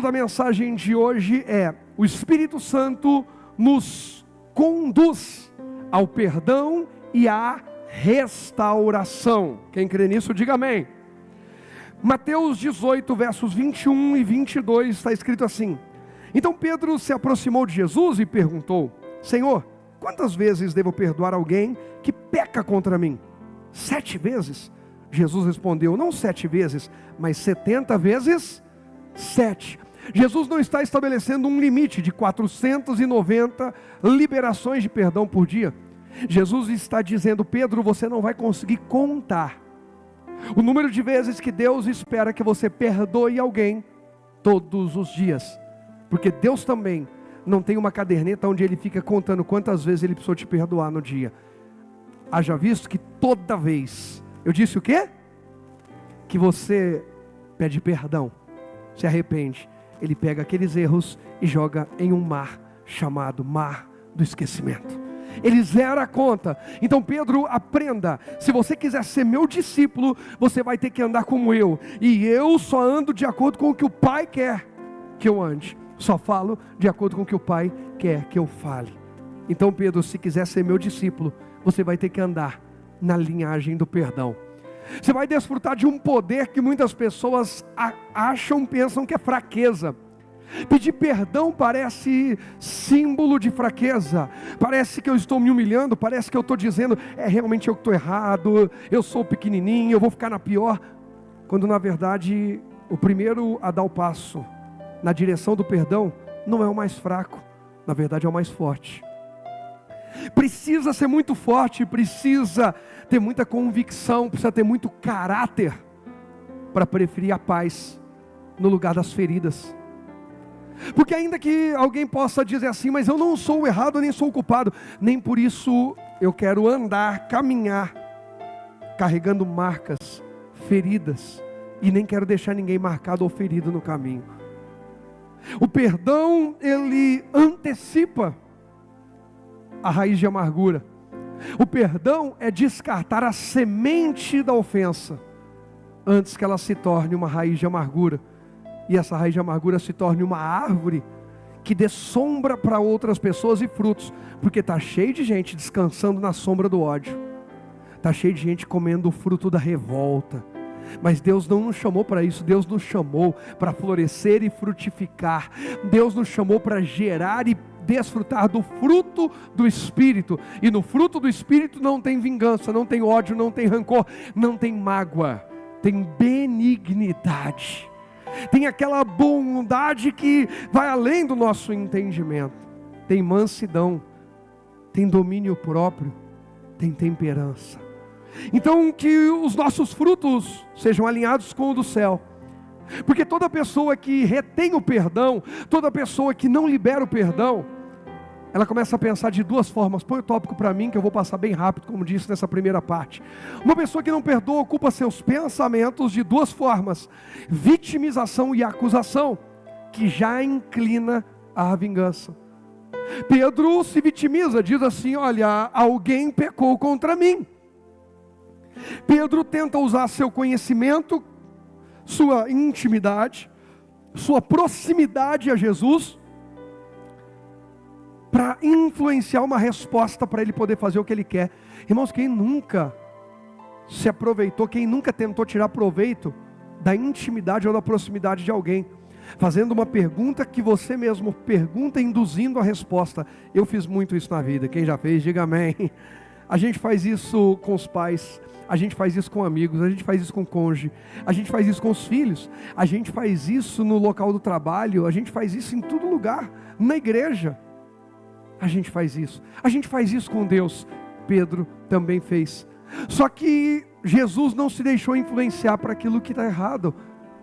da mensagem de hoje é: o Espírito Santo nos conduz ao perdão e à restauração. Quem crê nisso, diga amém. Mateus 18, versos 21 e 22, está escrito assim: então Pedro se aproximou de Jesus e perguntou: Senhor, quantas vezes devo perdoar alguém que peca contra mim? 7 vezes? Jesus respondeu: não 7 vezes, mas 70 vezes 7. Jesus não está estabelecendo um limite de 490 liberações de perdão por dia. Jesus está dizendo: Pedro, você não vai conseguir contar o número de vezes que Deus espera que você perdoe alguém todos os dias, porque Deus também não tem uma caderneta onde Ele fica contando quantas vezes Ele precisou te perdoar no dia. Haja visto que toda vez, eu disse o quê? Que você pede perdão, se arrepende, Ele pega aqueles erros e joga em um mar chamado mar do esquecimento. Ele zera a conta. Então Pedro, aprenda: se você quiser ser meu discípulo, você vai ter que andar como eu. E eu só ando de acordo com o que o Pai quer que eu ande. Só falo de acordo com o que o Pai quer que eu fale. Então Pedro, se quiser ser meu discípulo, você vai ter que andar na linhagem do perdão. Você vai desfrutar de um poder que muitas pessoas pensam que é fraqueza. Pedir perdão parece símbolo de fraqueza, parece que eu estou me humilhando, parece que eu estou dizendo: é realmente eu que estou errado, eu sou pequenininho, eu vou ficar na pior. Quando na verdade o primeiro a dar o passo na direção do perdão não é o mais fraco, na verdade é o mais forte. Precisa ser muito forte, precisa ter muita convicção, precisa ter muito caráter para preferir a paz no lugar das feridas. Porque ainda que alguém possa dizer assim: mas eu não sou o errado, nem sou o culpado, nem por isso eu quero andar, caminhar carregando marcas, feridas, e nem quero deixar ninguém marcado ou ferido no caminho. O perdão, ele antecipa a raiz de amargura. O perdão é descartar a semente da ofensa antes que ela se torne uma raiz de amargura, e essa raiz de amargura se torne uma árvore que dê sombra para outras pessoas e frutos, porque está cheio de gente descansando na sombra do ódio, está cheio de gente comendo o fruto da revolta. Mas Deus não nos chamou para isso. Deus nos chamou para florescer e frutificar. Deus nos chamou para gerar e desfrutar do fruto do Espírito. E no fruto do Espírito não tem vingança, não tem ódio, não tem rancor, não tem mágoa, tem benignidade, tem aquela bondade que vai além do nosso entendimento, tem mansidão, tem domínio próprio, tem temperança. Então que os nossos frutos sejam alinhados com o do céu, porque toda pessoa que retém o perdão, toda pessoa que não libera o perdão, ela começa a pensar de duas formas. Põe o tópico para mim que eu vou passar bem rápido, como disse nessa primeira parte. Uma pessoa que não perdoa ocupa seus pensamentos de duas formas: vitimização e acusação, que já inclina à vingança. Pedro se vitimiza, diz assim: olha, alguém pecou contra mim. Pedro tenta usar seu conhecimento, sua intimidade, sua proximidade a Jesus, para influenciar uma resposta para ele poder fazer o que ele quer. Irmãos, quem nunca se aproveitou, quem nunca tentou tirar proveito da intimidade ou da proximidade de alguém, fazendo uma pergunta que você mesmo pergunta, induzindo a resposta? Eu fiz muito isso na vida. Quem já fez, diga amém. A gente faz isso com os pais, a gente faz isso com amigos, a gente faz isso com o cônjuge, a gente faz isso com os filhos, a gente faz isso no local do trabalho, a gente faz isso em todo lugar, na igreja. A gente faz isso com Deus. Pedro também fez. Só que Jesus não se deixou influenciar para aquilo que está errado.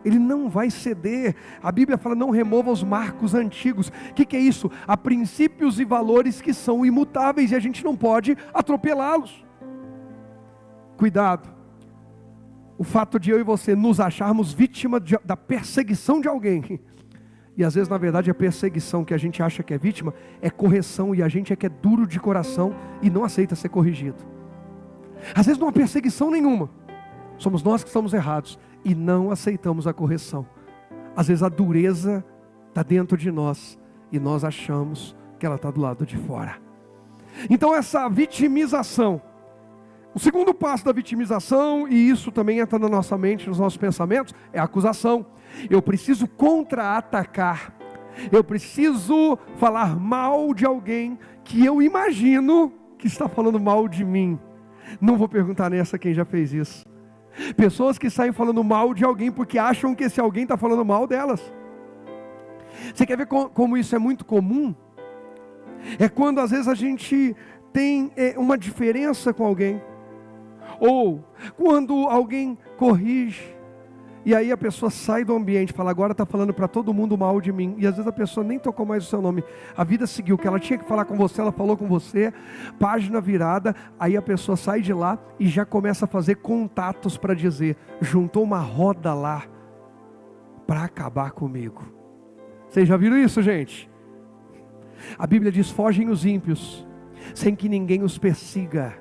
Ele não vai ceder. A Bíblia fala: não remova os marcos antigos. O que é isso? Há princípios e valores que são imutáveis e a gente não pode atropelá-los. Cuidado. O fato de eu e você nos acharmos vítima da perseguição de alguém, e às vezes na verdade a perseguição que a gente acha que é vítima é correção, e a gente é que é duro de coração e não aceita ser corrigido. Às vezes não há perseguição nenhuma, somos nós que estamos errados e não aceitamos a correção. Às vezes a dureza está dentro de nós e nós achamos que ela está do lado de fora. Então essa vitimização, o segundo passo da vitimização, e isso também entra na nossa mente, nos nossos pensamentos, é a acusação. Eu preciso contra-atacar, eu preciso falar mal de alguém que eu imagino que está falando mal de mim. Não vou perguntar nessa quem já fez isso. Pessoas que saem falando mal de alguém porque acham que esse alguém está falando mal delas. Você quer ver como isso é muito comum? É quando às vezes a gente tem uma diferença com alguém, ou quando alguém corrige, e aí a pessoa sai do ambiente e fala, agora está falando para todo mundo mal de mim, e às vezes a pessoa nem tocou mais o seu nome, a vida seguiu, o que ela tinha que falar com você, ela falou com você, página virada, aí a pessoa sai de lá e já começa a fazer contatos para dizer, juntou uma roda lá para acabar comigo. Vocês já viram isso, gente? A Bíblia diz, fogem os ímpios, sem que ninguém os persiga.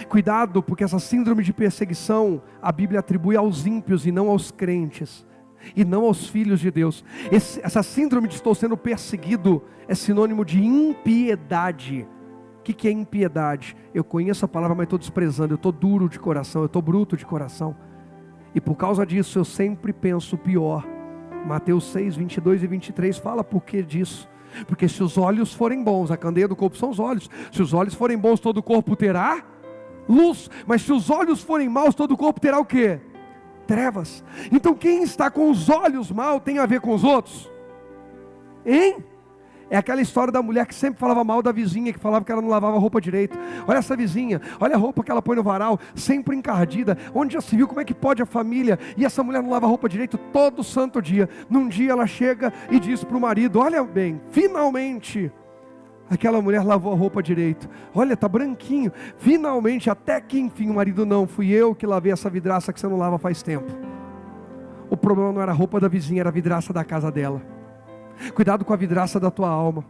Cuidado, porque essa síndrome de perseguição, a Bíblia atribui aos ímpios e não aos crentes, e não aos filhos de Deus. Essa síndrome de estou sendo perseguido é sinônimo de impiedade. O que é impiedade? Eu conheço a palavra, mas estou desprezando, eu estou duro de coração, eu estou bruto de coração. E por causa disso eu sempre penso o pior. Mateus 6, 22 e 23 fala por que disso. Porque se os olhos forem bons, a candeia do corpo são os olhos. Se os olhos forem bons, todo o corpo terá luz. Mas se os olhos forem maus, todo o corpo terá o quê? Trevas. Então quem está com os olhos maus tem a ver com os outros? Hein? É aquela história da mulher que sempre falava mal da vizinha, que falava que ela não lavava a roupa direito. Olha essa vizinha, olha a roupa que ela põe no varal, sempre encardida. Onde já se viu como é que pode a família? E essa mulher não lava a roupa direito todo santo dia. Num dia ela chega e diz para o marido, olha bem, finalmente aquela mulher lavou a roupa direito. Olha, está branquinho. Finalmente, até que enfim, o marido, não, fui eu que lavei essa vidraça que você não lava faz tempo. O problema não era a roupa da vizinha, era a vidraça da casa dela. Cuidado com a vidraça da tua alma.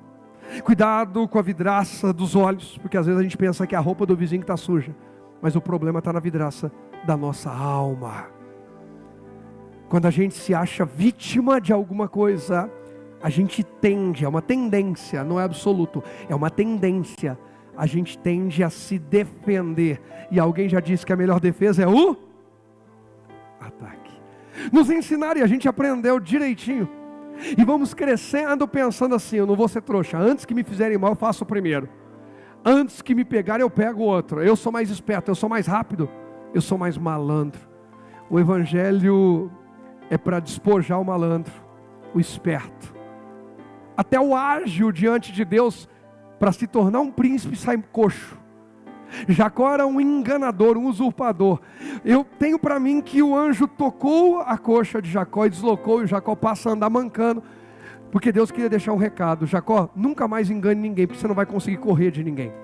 Cuidado com a vidraça dos olhos, porque às vezes a gente pensa que é a roupa do vizinho que está suja, mas o problema está na vidraça da nossa alma. Quando a gente se acha vítima de alguma coisa, a gente tende, é uma tendência, não é absoluto, é uma tendência, a gente tende a se defender. E alguém já disse que a melhor defesa é o ataque. Nos ensinaram e a gente aprendeu direitinho. E vamos crescendo pensando assim, eu não vou ser trouxa, antes que me fizerem mal eu faço o primeiro, antes que me pegarem eu pego o outro, eu sou mais esperto, eu sou mais rápido, eu sou mais malandro. O evangelho é para despojar o malandro, o esperto. Até o ágil diante de Deus, para se tornar um príncipe, sai coxo. Jacó era um enganador, um usurpador. Eu tenho para mim que o anjo tocou a coxa de Jacó e deslocou, e Jacó passa a andar mancando, porque Deus queria deixar um recado: Jacó, nunca mais engane ninguém, porque você não vai conseguir correr de ninguém.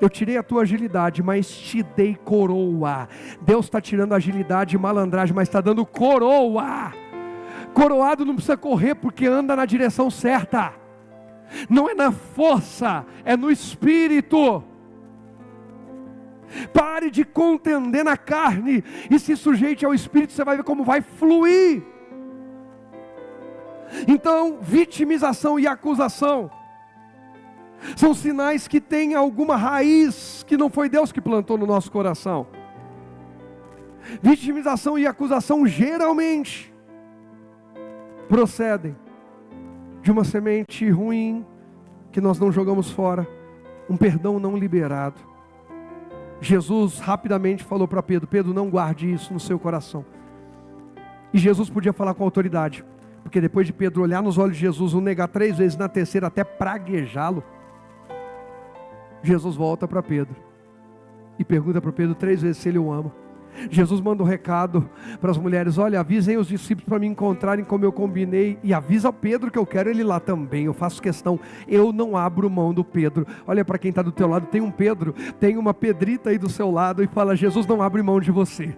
Eu tirei a tua agilidade, mas te dei coroa. Deus está tirando agilidade e malandragem, mas está dando coroa. Coroado não precisa correr, porque anda na direção certa. Não é na força, é no espírito. Pare de contender na carne e se sujeite ao Espírito, você vai ver como vai fluir. Então, vitimização e acusação são sinais que têm alguma raiz que não foi Deus que plantou no nosso coração. Vitimização e acusação geralmente procedem de uma semente ruim que nós não jogamos fora, um perdão não liberado. Jesus rapidamente falou para Pedro: Pedro, não guarde isso no seu coração. E Jesus podia falar com autoridade, porque depois de Pedro olhar nos olhos de Jesus, o negar 3 vezes, na terceira até praguejá-lo, Jesus volta para Pedro e pergunta para Pedro 3 vezes se ele o ama. Jesus manda um recado para as mulheres: olha, avisem os discípulos para me encontrarem como eu combinei, e avisa o Pedro que eu quero ele lá também, eu faço questão, eu não abro mão do Pedro. Olha para quem está do teu lado, tem um Pedro, tem uma Pedrita aí do seu lado, e fala: Jesus não abre mão de você.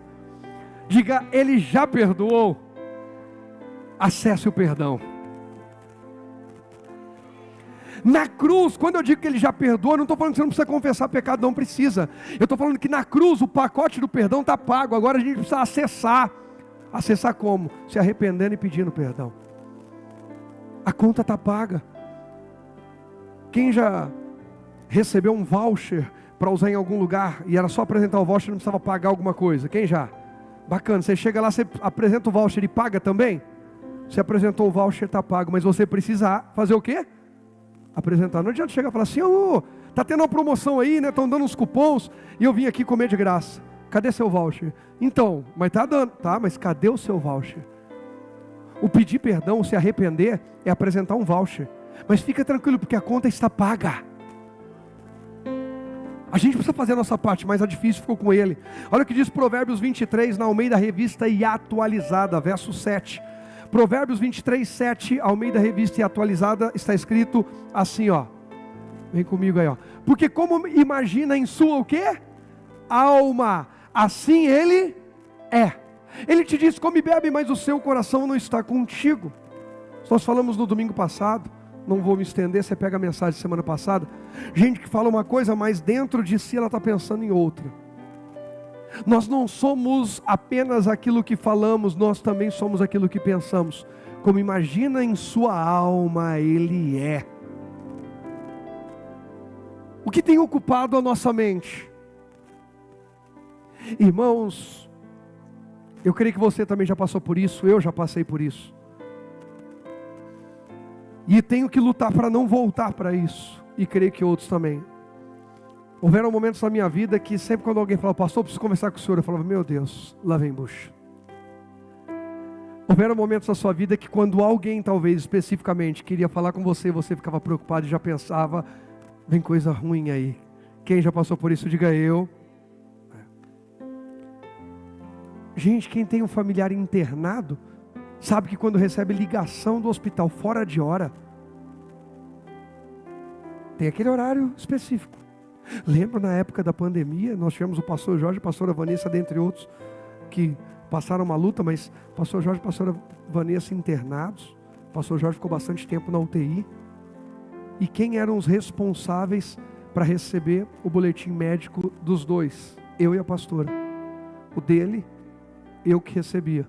Diga: ele já perdoou, acesse o perdão. Na cruz, quando eu digo que ele já perdoa, não estou falando que você não precisa confessar pecado, não precisa. Eu estou falando que na cruz o pacote do perdão está pago. Agora a gente precisa acessar. Acessar como? Se arrependendo e pedindo perdão. A conta está paga. Quem já recebeu um voucher para usar em algum lugar e era só apresentar o voucher, não precisava pagar alguma coisa? Quem já? Bacana, você chega lá, você apresenta o voucher e paga também? Você apresentou o voucher, está pago, mas você precisa fazer o quê? Apresentar. Não adianta chegar e falar assim, tá tendo uma promoção aí, né? Estão dando uns cupons e eu vim aqui comer de graça. Cadê seu voucher? Então, mas tá dando, tá? Mas cadê o seu voucher? O pedir perdão, se arrepender, é apresentar um voucher. Mas fica tranquilo, porque a conta está paga. A gente precisa fazer a nossa parte, mas a difícil ficou com ele. Olha o que diz Provérbios 23, na Almeida Revista e Atualizada, verso 7. Provérbios 23, 7, Almeida Revista e Atualizada, está escrito assim, ó. Vem comigo aí, ó. Porque como imagina em sua o quê? Alma, assim ele é. Ele te diz, come e bebe, mas o seu coração não está contigo. Nós falamos no domingo passado, não vou me estender, você pega a mensagem de semana passada. Gente que fala uma coisa, mas dentro de si ela está pensando em outra. Nós não somos apenas aquilo que falamos, nós também somos aquilo que pensamos. Como imagina em sua alma, ele é. O que tem ocupado a nossa mente? Irmãos, eu creio que você também já passou por isso, eu já passei por isso. E tenho que lutar para não voltar para isso. E creio que outros também. Houveram momentos na minha vida que sempre quando alguém falava, pastor, eu preciso conversar com o senhor, eu falava, meu Deus, lá vem bucha. Houveram momentos na sua vida que quando alguém talvez especificamente queria falar com você, você ficava preocupado e já pensava, vem coisa ruim aí. Quem já passou por isso, diga eu. Gente, quem tem um familiar internado, sabe que quando recebe ligação do hospital fora de hora, tem aquele horário específico. Lembro na época da pandemia, nós tivemos o pastor Jorge e a pastora Vanessa, dentre outros, que passaram uma luta, mas pastor Jorge e a pastora Vanessa internados. O pastor Jorge ficou bastante tempo na UTI. E quem eram os responsáveis para receber o boletim médico dos dois? Eu e a pastora. O dele, eu que recebia,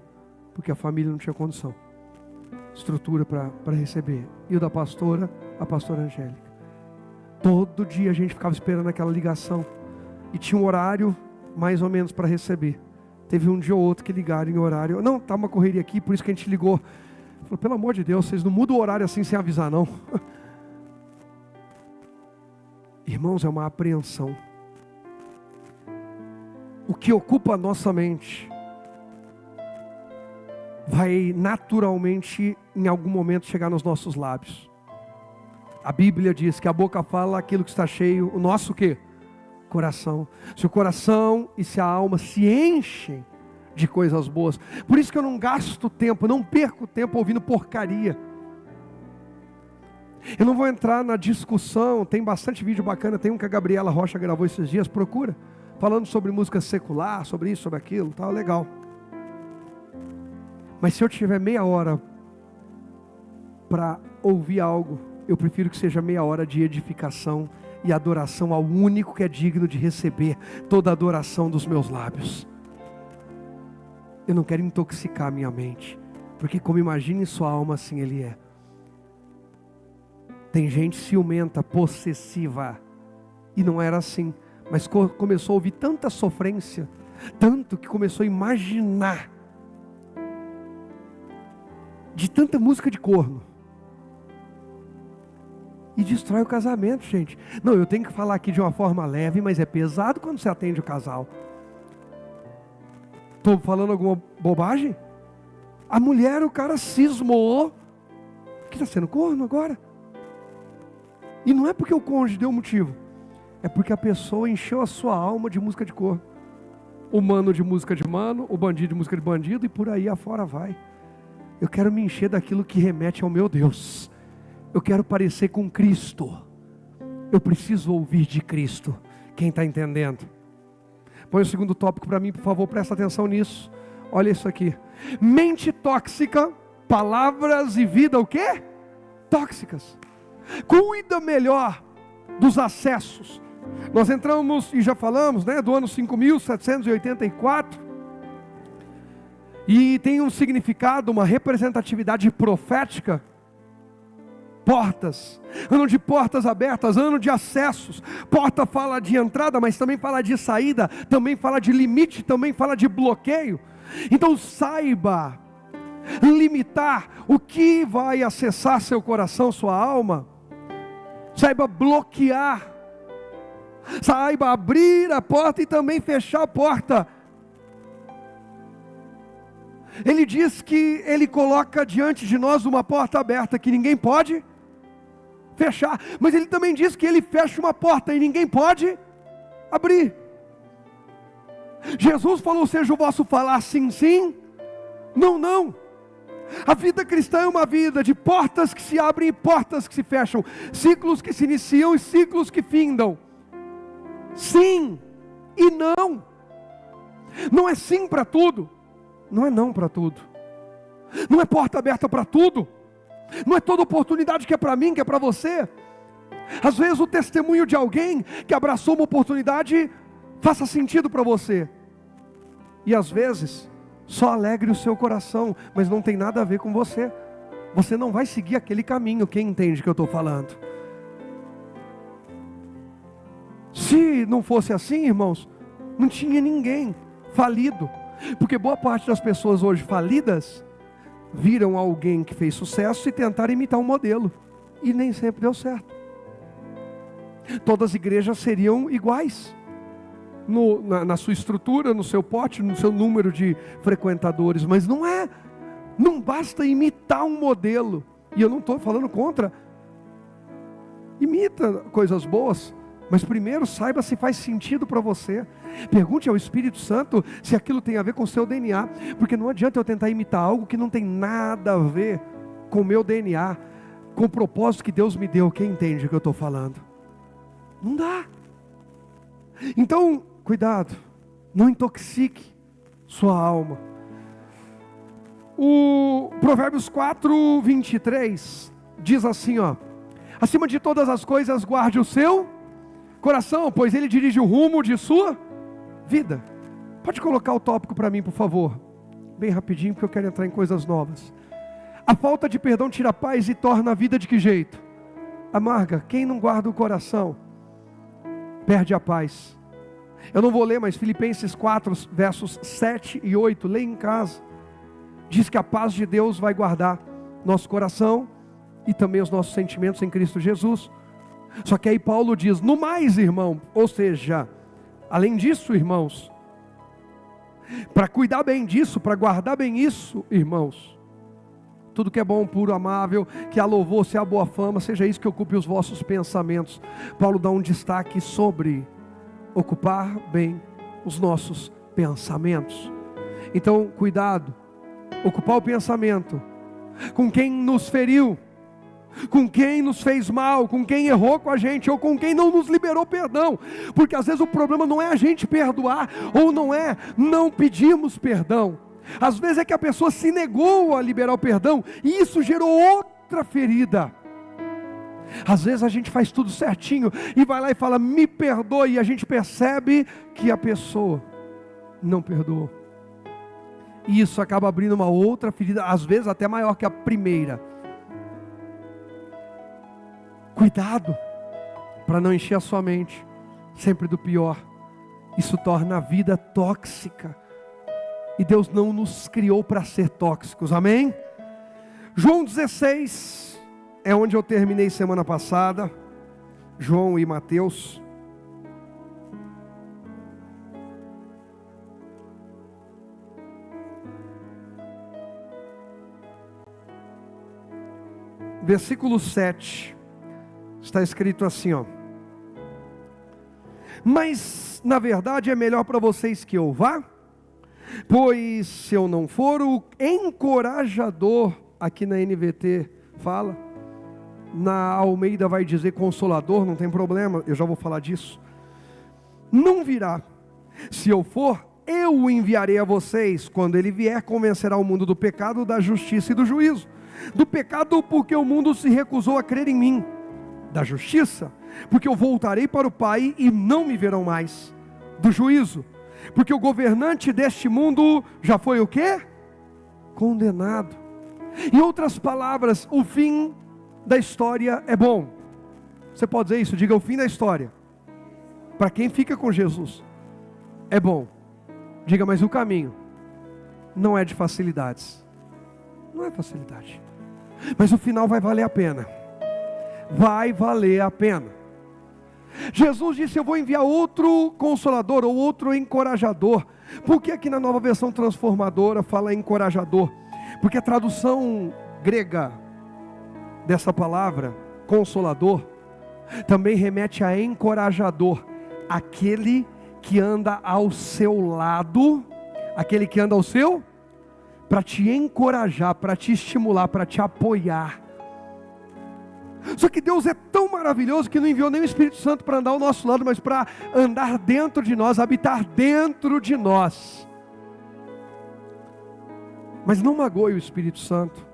porque a família não tinha condição, estrutura para receber. E o da pastora, a pastora Angélica. Todo dia a gente ficava esperando aquela ligação. E tinha um horário mais ou menos para receber. Teve um dia ou outro que ligaram em horário. Não, tá uma correria aqui, por isso que a gente ligou. Falei, pelo amor de Deus, vocês não mudam o horário assim sem avisar não. Irmãos, é uma apreensão. O que ocupa a nossa mente vai naturalmente em algum momento chegar nos nossos lábios. A Bíblia diz que a boca fala aquilo que está cheio, o nosso quê? Coração. Se o coração e se a alma se enchem de coisas boas. Por isso que eu não gasto tempo, não perco tempo ouvindo porcaria. Eu não vou entrar na discussão, tem bastante vídeo bacana, tem um que a Gabriela Rocha gravou esses dias, procura. Falando sobre música secular, sobre isso, sobre aquilo, tá legal. Mas se eu tiver meia hora para ouvir algo, eu prefiro que seja meia hora de edificação e adoração ao único que é digno de receber toda a adoração dos meus lábios. Eu não quero intoxicar a minha mente, porque como imagine sua alma, assim ele é. Tem gente ciumenta, possessiva, e não era assim, mas começou a ouvir tanta sofrência, tanto que começou a imaginar, de tanta música de corno, e destrói o casamento, gente. Não, eu tenho que falar aqui de uma forma leve, mas é pesado quando você atende o casal. Estou falando alguma bobagem? A mulher, o cara cismou que está sendo corno agora. E não é porque o cônjuge deu motivo, é porque a pessoa encheu a sua alma de música de corno. O mano de música de mano, o bandido de música de bandido, e por aí afora vai. Eu quero me encher daquilo que remete ao meu Deus. Eu quero parecer com Cristo. Eu preciso ouvir de Cristo. Quem está entendendo? Põe o segundo tópico para mim, por favor, presta atenção nisso. Olha isso aqui. Mente tóxica, palavras e vida o quê? Tóxicas. Cuida melhor dos acessos. Nós entramos e já falamos, né, do ano 5784. E tem um significado, uma representatividade profética. portas, ano de portas abertas, ano de acessos. Porta fala de entrada, mas também fala de saída, também fala de limite, também fala de bloqueio. Então saiba limitar o que vai acessar seu coração, sua alma. Saiba bloquear, saiba abrir a porta e também fechar a porta. Ele diz que Ele coloca diante de nós uma porta aberta que ninguém pode fechar, mas Ele também diz que Ele fecha uma porta e ninguém pode abrir. Jesus falou: seja o vosso falar sim, sim, não, não. A vida cristã é uma vida de portas que se abrem e portas que se fecham, ciclos que se iniciam e ciclos que findam. Sim e não. Não é sim para tudo, não é não para tudo, não é porta aberta para tudo, não é toda oportunidade que é para mim, que é para você. Às vezes o testemunho de alguém que abraçou uma oportunidade faça sentido para você, e às vezes só alegre o seu coração, mas não tem nada a ver com você. Você não vai seguir aquele caminho. Quem entende o que eu estou falando? Se não fosse assim, irmãos, não tinha ninguém falido, porque boa parte das pessoas hoje falidas viram alguém que fez sucesso e tentaram imitar um modelo, e nem sempre deu certo. Todas as igrejas seriam iguais na sua estrutura, no seu pote, no seu número de frequentadores, mas não é. Não basta imitar um modelo. E eu não estou falando contra. Imita coisas boas, mas primeiro saiba se faz sentido para você. Pergunte ao Espírito Santo se aquilo tem a ver com o seu DNA, porque não adianta eu tentar imitar algo que não tem nada a ver com o meu DNA, com o propósito que Deus me deu. Quem entende o que eu estou falando? Não dá. Então, cuidado, não intoxique sua alma. O Provérbios 4, 23 diz assim, ó: acima de todas as coisas guarde o seu coração, pois ele dirige o rumo de sua vida. Pode colocar o tópico para mim, por favor, bem rapidinho, porque eu quero entrar em coisas novas. A falta de perdão tira a paz e torna a vida de que jeito? Amarga. Quem não guarda o coração perde a paz. Eu não vou ler, mas Filipenses 4, versos 7 e 8, leia em casa. Diz que a paz de Deus vai guardar nosso coração e também os nossos sentimentos em Cristo Jesus. Só que aí Paulo diz, no mais, irmão, ou seja, além disso, irmãos, para cuidar bem disso, para guardar bem isso, irmãos, tudo que é bom, puro, amável, que há louvor, se há boa fama, seja isso que ocupe os vossos pensamentos. Paulo dá um destaque sobre ocupar bem os nossos pensamentos. Então, cuidado, ocupar o pensamento com quem nos feriu, com quem nos fez mal, com quem errou com a gente, ou com quem não nos liberou perdão, porque às vezes o problema não é a gente perdoar, ou não pedimos perdão, às vezes é que a pessoa se negou a liberar o perdão, e isso gerou outra ferida. Às vezes a gente faz tudo certinho, e vai lá e fala, me perdoe, e a gente percebe que a pessoa não perdoou, e isso acaba abrindo uma outra ferida, às vezes até maior que a primeira. Cuidado, para não encher a sua mente sempre do pior. Isso torna a vida tóxica, e Deus não nos criou para ser tóxicos, amém? João 16, é onde eu terminei semana passada, João e Mateus. Versículo 7, está escrito assim, ó: mas na verdade é melhor para vocês que eu vá, pois se eu não for, o encorajador, aqui na NVT fala, na Almeida vai dizer consolador, não tem problema, eu já vou falar disso, não virá. Se eu for, eu o enviarei a vocês. Quando ele vier, convencerá o mundo do pecado, da justiça e do juízo. Do pecado, porque o mundo se recusou a crer em mim. Da justiça, porque eu voltarei para o Pai e não me verão mais. Do juízo, porque o governante deste mundo já foi o quê? Condenado. Em outras palavras, o fim da história é bom. Você pode dizer isso? Diga: o fim da história, para quem fica com Jesus, é bom. Diga: mas o caminho não é de facilidades. Não é facilidade. Mas o final vai valer a pena. Vai valer a pena. Jesus disse: eu vou enviar outro consolador, ou outro encorajador. Por que aqui na Nova Versão Transformadora fala encorajador? Porque a tradução grega dessa palavra, consolador, também remete a encorajador. Aquele que anda ao seu lado, aquele que anda ao seu, para te encorajar, para te estimular, para te apoiar. Só que Deus é tão maravilhoso que não enviou nem o Espírito Santo para andar ao nosso lado, mas para andar dentro de nós, habitar dentro de nós. Mas não magoe o Espírito Santo.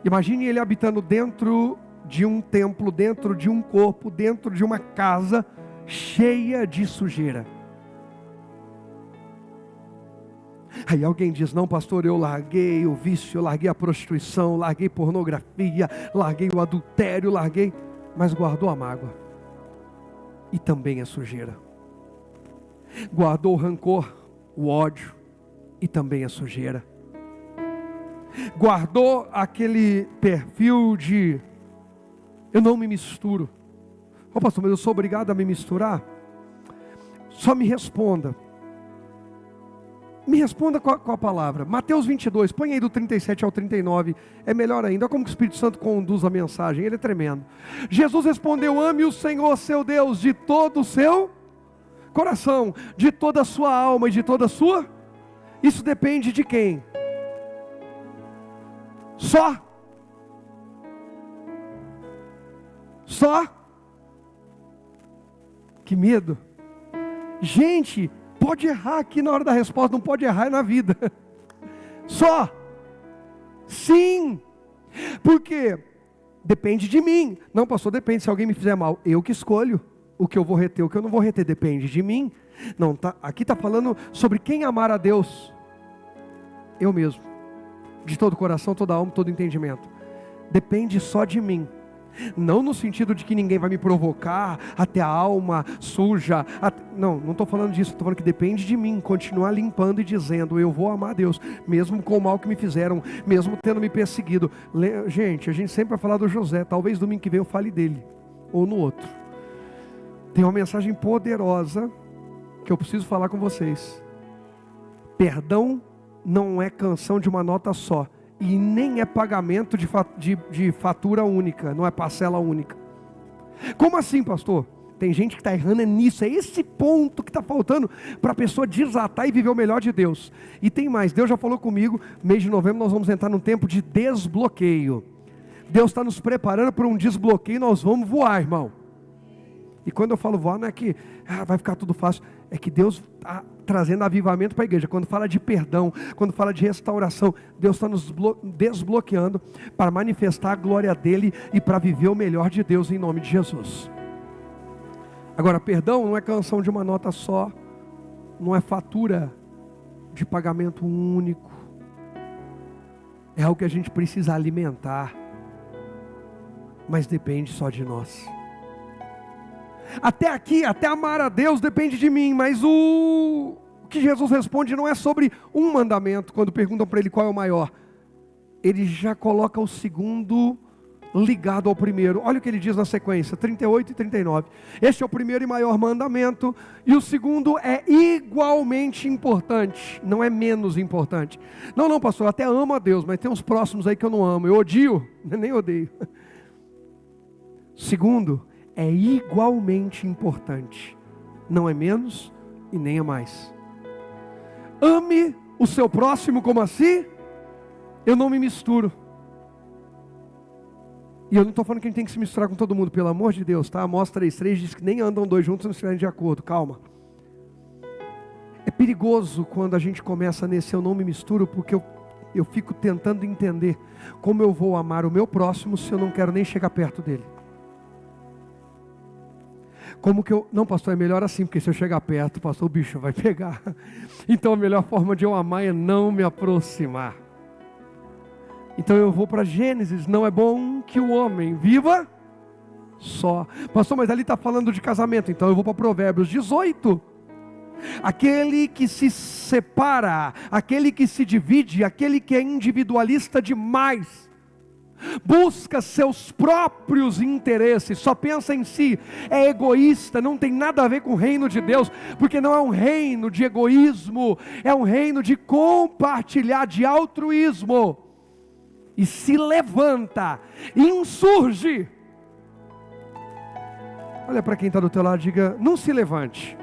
Imagine ele habitando dentro de um templo, dentro de um corpo, dentro de uma casa cheia de sujeira. Aí alguém diz: não, pastor, eu larguei o vício, eu larguei a prostituição, larguei pornografia, larguei o adultério, larguei, mas guardou a mágoa, e também a sujeira. Guardou o rancor, o ódio, e também a sujeira. Guardou aquele perfil de: eu não me misturo. Ô pastor, mas eu sou obrigado a me misturar? Só me responda. Me responda com a palavra. Mateus 22, põe aí do 37 ao 39. É melhor ainda. Olha como que o Espírito Santo conduz a mensagem. Ele é tremendo. Jesus respondeu: ame o Senhor seu Deus de todo o seu coração, de toda a sua alma e de toda a sua. Isso depende de quem? Só. Que medo. Gente, pode errar aqui na hora da resposta, não pode errar na vida. Só. Sim. Porque depende de mim. Não, pastor, depende. Se alguém me fizer mal, eu que escolho o que eu vou reter, o que eu não vou reter. Depende de mim. Não, aqui está falando sobre quem amar a Deus. Eu mesmo. De todo coração, toda alma, todo entendimento. Depende só de mim. Não no sentido de que ninguém vai me provocar até a alma suja. Não estou falando disso. Estou falando que depende de mim continuar limpando e dizendo: eu vou amar a Deus, mesmo com o mal que me fizeram, mesmo tendo me perseguido. Gente, a gente sempre vai falar do José. Talvez domingo que vem eu fale dele, ou no outro. Tem uma mensagem poderosa que eu preciso falar com vocês. Perdão não é canção de uma nota só. E nem é pagamento de fatura única, não é parcela única. Como assim, pastor? Tem gente que está errando nisso, é esse ponto que está faltando para a pessoa desatar e viver o melhor de Deus. E tem mais, Deus já falou comigo, mês de novembro nós vamos entrar num tempo de desbloqueio. Deus está nos preparando para um desbloqueio, nós vamos voar, irmão. E quando eu falo voar, não é que vai ficar tudo fácil, é que Deus está trazendo avivamento para a igreja. Quando fala de perdão, quando fala de restauração, Deus está nos desbloqueando para manifestar a glória dEle e para viver o melhor de Deus em nome de Jesus. Agora, perdão não é canção de uma nota só, não é fatura de pagamento único, é algo que a gente precisa alimentar, mas depende só de nós. Até aqui, até amar a Deus depende de mim, mas o que Jesus responde não é sobre um mandamento. Quando perguntam para ele qual é o maior, ele já coloca o segundo ligado ao primeiro. Olha o que ele diz na sequência, 38 e 39. Este é o primeiro e maior mandamento, e o segundo é igualmente importante, não é menos importante. Não, pastor, eu até amo a Deus, mas tem uns próximos aí que eu não amo, eu odio, nem odeio. Segundo, é igualmente importante, não é menos e nem é mais. Ame o seu próximo como assim? Eu não me misturo. E eu não estou falando que a gente tem que se misturar com todo mundo, pelo amor de Deus, tá? Amós 3:3 diz que nem andam dois juntos se não estiverem de acordo, calma. É perigoso quando a gente começa nesse eu não me misturo, porque eu fico tentando entender como eu vou amar o meu próximo se eu não quero nem chegar perto dele. Como que eu... Não, pastor, é melhor assim, porque se eu chegar perto, pastor, o bicho vai pegar. Então a melhor forma de eu amar é não me aproximar. Então eu vou para Gênesis, não é bom que o homem viva só. Pastor, mas ali está falando de casamento, então eu vou para Provérbios 18. Aquele que se separa, aquele que se divide, aquele que é individualista demais, busca seus próprios interesses, só pensa em si, é egoísta, não tem nada a ver com o reino de Deus, porque não é um reino de egoísmo, é um reino de compartilhar, de altruísmo, e se levanta, insurge. Olha para quem está do teu lado e diga: não se levante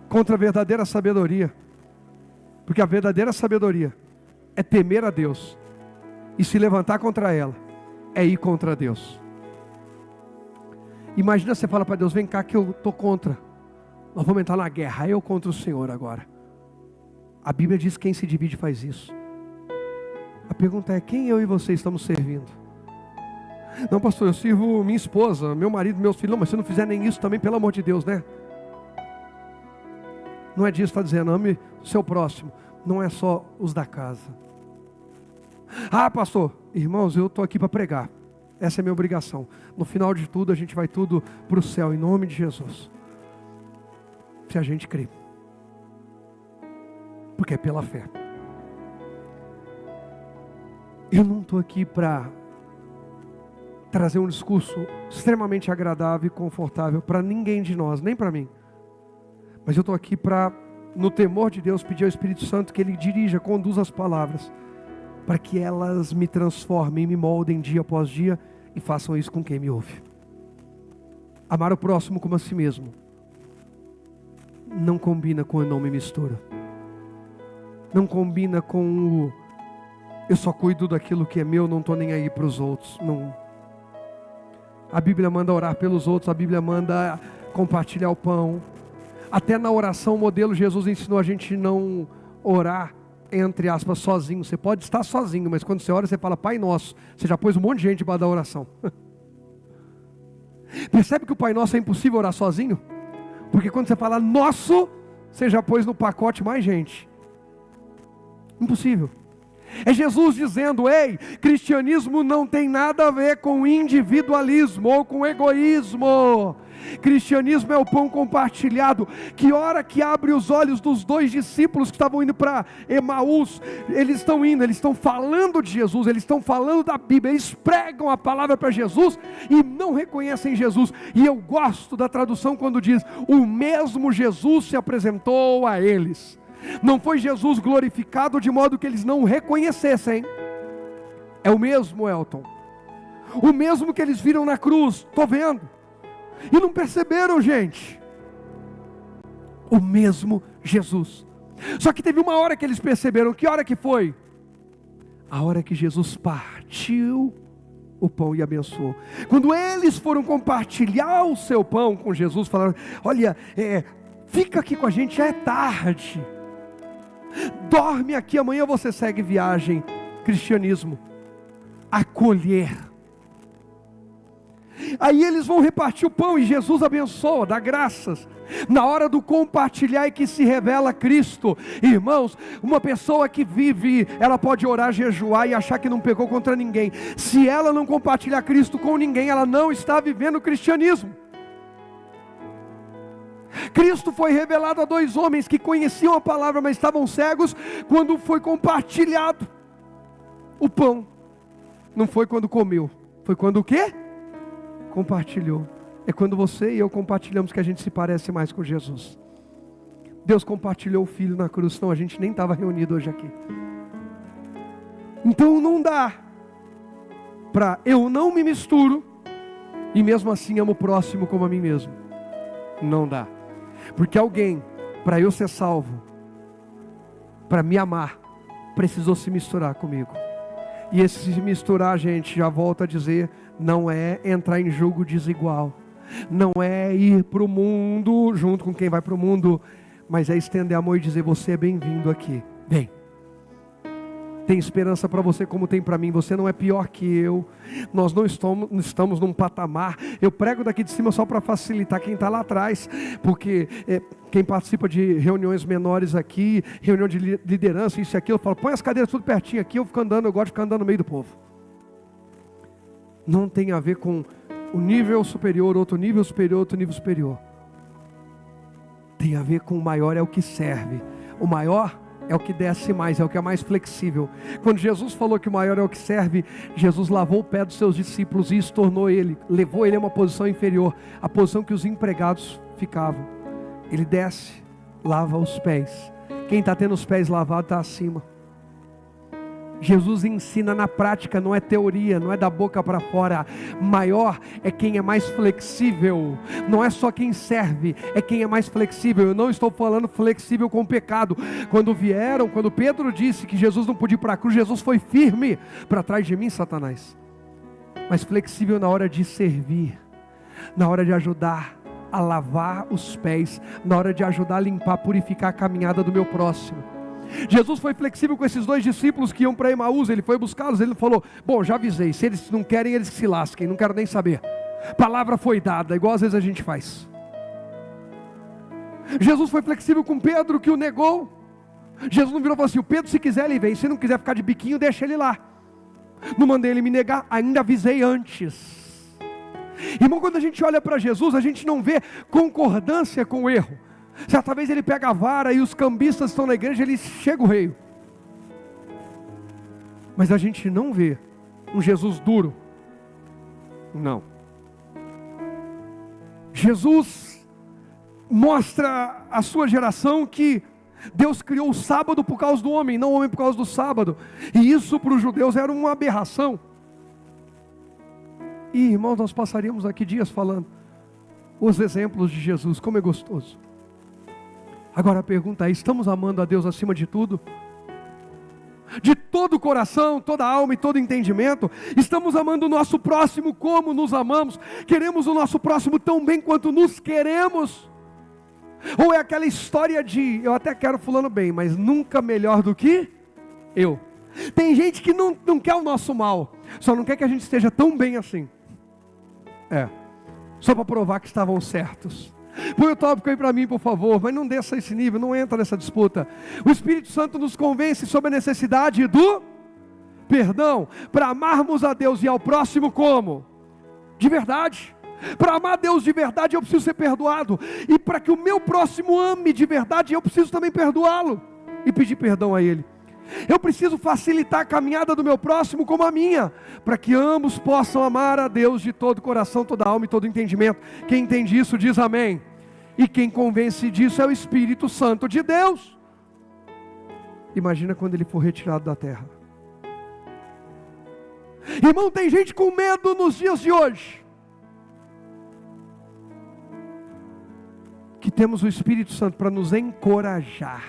contra a verdadeira sabedoria, porque a verdadeira sabedoria é temer a Deus, e se levantar contra ela é ir contra Deus. Imagina você fala para Deus: vem cá que eu estou contra, nós vamos entrar na guerra, eu contra o Senhor agora. A Bíblia diz que quem se divide faz isso. A pergunta é: quem eu e você estamos servindo? Não, pastor, eu sirvo minha esposa, meu marido, meus filhos. Não, mas se não fizer nem isso também, pelo amor de Deus, né? Não é disso que está dizendo. Ame o seu próximo, não é só os da casa. Ah, pastor, irmãos, eu estou aqui para pregar, essa é a minha obrigação. No final de tudo, a gente vai tudo para o céu, em nome de Jesus, se a gente crer, porque é pela fé. Eu não estou aqui para trazer um discurso extremamente agradável e confortável para ninguém de nós, nem para mim. Mas eu estou aqui para, no temor de Deus, pedir ao Espírito Santo que Ele dirija, conduza as palavras, para que elas me transformem, me moldem dia após dia, e façam isso com quem me ouve. Amar o próximo como a si mesmo não combina com eu não me misturo, não combina com o eu só cuido daquilo que é meu, não estou nem aí para os outros. Não. A Bíblia manda orar pelos outros, a Bíblia manda compartilhar o pão. Até na oração, o modelo, Jesus ensinou a gente não orar, entre aspas, sozinho. Você pode estar sozinho, mas quando você ora, você fala Pai Nosso. Você já pôs um monte de gente para dar oração. Percebe que o Pai Nosso é impossível orar sozinho? Porque quando você fala Nosso, você já pôs no pacote mais gente. Impossível. É Jesus dizendo: ei, cristianismo não tem nada a ver com individualismo ou com egoísmo. Cristianismo é o pão compartilhado. Que hora que abre os olhos dos dois discípulos que estavam indo para Emaús, eles estão indo, eles estão falando de Jesus, eles estão falando da Bíblia, eles pregam a palavra para Jesus e não reconhecem Jesus. E eu gosto da tradução quando diz: o mesmo Jesus se apresentou a eles. Não foi Jesus glorificado de modo que eles não o reconhecessem. É o mesmo, Elton. O mesmo que eles viram na cruz, estou vendo. E não perceberam, gente. O mesmo Jesus. Só que teve uma hora que eles perceberam. Que hora que foi? A hora que Jesus partiu o pão e abençoou. Quando eles foram compartilhar o seu pão com Jesus, falaram: olha, fica aqui com a gente, já é tarde. Dorme aqui, amanhã você segue viagem. Cristianismo, acolher. Aí eles vão repartir o pão e Jesus abençoa, dá graças. Na hora do compartilhar é que se revela Cristo. Irmãos, uma pessoa que vive, ela pode orar, jejuar e achar que não pecou contra ninguém. Se ela não compartilhar Cristo com ninguém, ela não está vivendo o cristianismo. Cristo foi revelado a dois homens que conheciam a palavra, mas estavam cegos quando foi compartilhado o pão. Não foi quando comeu, foi quando o quê? Compartilhou. É quando você e eu compartilhamos que a gente se parece mais com Jesus. Deus compartilhou o Filho na cruz, senão a gente nem estava reunido hoje aqui. Então não dá para eu não me misturo e mesmo assim amo o próximo como a mim mesmo. Não dá. Porque alguém, para eu ser salvo, para me amar, precisou se misturar comigo. E esse se misturar, gente, já volto a dizer, não é entrar em julgo desigual, não é ir para o mundo junto com quem vai para o mundo, mas é estender amor e dizer: você é bem-vindo aqui, vem. Tem esperança para você como tem para mim. Você não é pior que eu. Nós não estamos num patamar. Eu prego daqui de cima só para facilitar quem está lá atrás, porque Quem participa de reuniões menores aqui, reunião de liderança, isso e aquilo, fala, põe as cadeiras tudo pertinho aqui, eu fico andando, eu gosto de ficar andando no meio do povo. Não tem a ver com o nível superior, outro nível superior, outro nível superior. Tem a ver com o maior é o que serve. O maior é o que desce mais, é o que é mais flexível. Quando Jesus falou que o maior é o que serve, Jesus lavou o pé dos seus discípulos e isso tornou ele, levou ele a uma posição inferior, a posição que os empregados ficavam. Ele desce, lava os pés. Quem está tendo os pés lavados está acima. Jesus ensina na prática, não é teoria, não é da boca para fora. Maior é quem é mais flexível. Não é só quem serve, é quem é mais flexível. Eu não estou falando flexível com o pecado. Quando Pedro disse que Jesus não podia ir para a cruz, Jesus foi firme para trás de mim, Satanás. Mas flexível na hora de servir, na hora de ajudar a lavar os pés, na hora de ajudar a limpar, purificar a caminhada do meu próximo. Jesus foi flexível com esses 2 discípulos que iam para Emaús. Ele foi buscá-los, ele falou, bom, já avisei, se eles não querem, eles se lasquem, não quero nem saber. Palavra foi dada, igual às vezes a gente faz. Jesus foi flexível com Pedro, que o negou. Jesus não virou e falou assim, o Pedro se quiser ele vem, se não quiser ficar de biquinho, deixa ele lá. Não mandei ele me negar, ainda avisei antes. Irmão, quando a gente olha para Jesus, a gente não vê concordância com o erro. Certa vez ele pega a vara e os cambistas estão na igreja, ele chega o rei. Mas a gente não vê um Jesus duro. Não. Jesus mostra à sua geração que Deus criou o sábado por causa do homem, não o homem por causa do sábado. E isso para os judeus era uma aberração. E irmãos, nós passaríamos aqui dias falando os exemplos de Jesus, como é gostoso. Agora a pergunta é, estamos amando a Deus acima de tudo? De todo o coração, toda a alma e todo entendimento? Estamos amando o nosso próximo como nos amamos? Queremos o nosso próximo tão bem quanto nos queremos? Ou é aquela história de, eu até quero fulano bem, mas nunca melhor do que eu? Tem gente que não quer o nosso mal, só não quer que a gente esteja tão bem assim. Só para provar que estavam certos. Põe o tópico aí para mim, por favor, mas não desça esse nível, não entra nessa disputa. O Espírito Santo nos convence sobre a necessidade do perdão, para amarmos a Deus e ao próximo como? De verdade. Para amar a Deus de verdade eu preciso ser perdoado, e para que o meu próximo ame de verdade eu preciso também perdoá-lo e pedir perdão a ele. Eu preciso facilitar a caminhada do meu próximo como a minha, para que ambos possam amar a Deus de todo o coração, toda a alma e todo o entendimento. Quem entende isso diz amém. E quem convence disso é o Espírito Santo de Deus. Imagina quando ele for retirado da terra. Irmão, tem gente com medo nos dias de hoje, que temos o Espírito Santo para nos encorajar.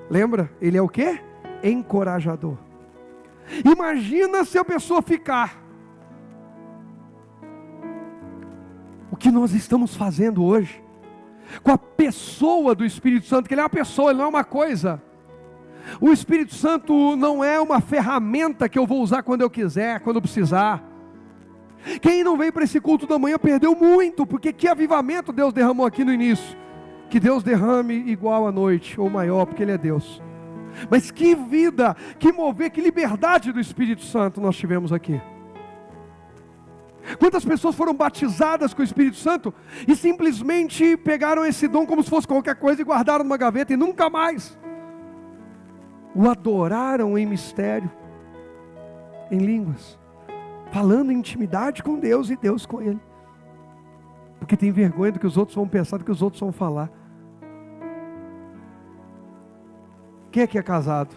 Lembra? Ele é o quê? Encorajador. Imagina se a pessoa ficar. O que nós estamos fazendo hoje com a pessoa do Espírito Santo, que ele é uma pessoa, ele não é uma coisa. O Espírito Santo não é uma ferramenta que eu vou usar quando eu quiser, quando eu precisar. Quem não veio para esse culto da manhã perdeu muito, porque que avivamento Deus derramou aqui no início. Que Deus derrame igual à noite, ou maior, porque Ele é Deus. Mas que vida, que mover, que liberdade do Espírito Santo nós tivemos aqui. Quantas pessoas foram batizadas com o Espírito Santo e simplesmente pegaram esse dom como se fosse qualquer coisa e guardaram numa gaveta e nunca mais o adoraram em mistério, em línguas, falando em intimidade com Deus e Deus com ele, porque tem vergonha do que os outros vão pensar, do que os outros vão falar. Quem é que é casado?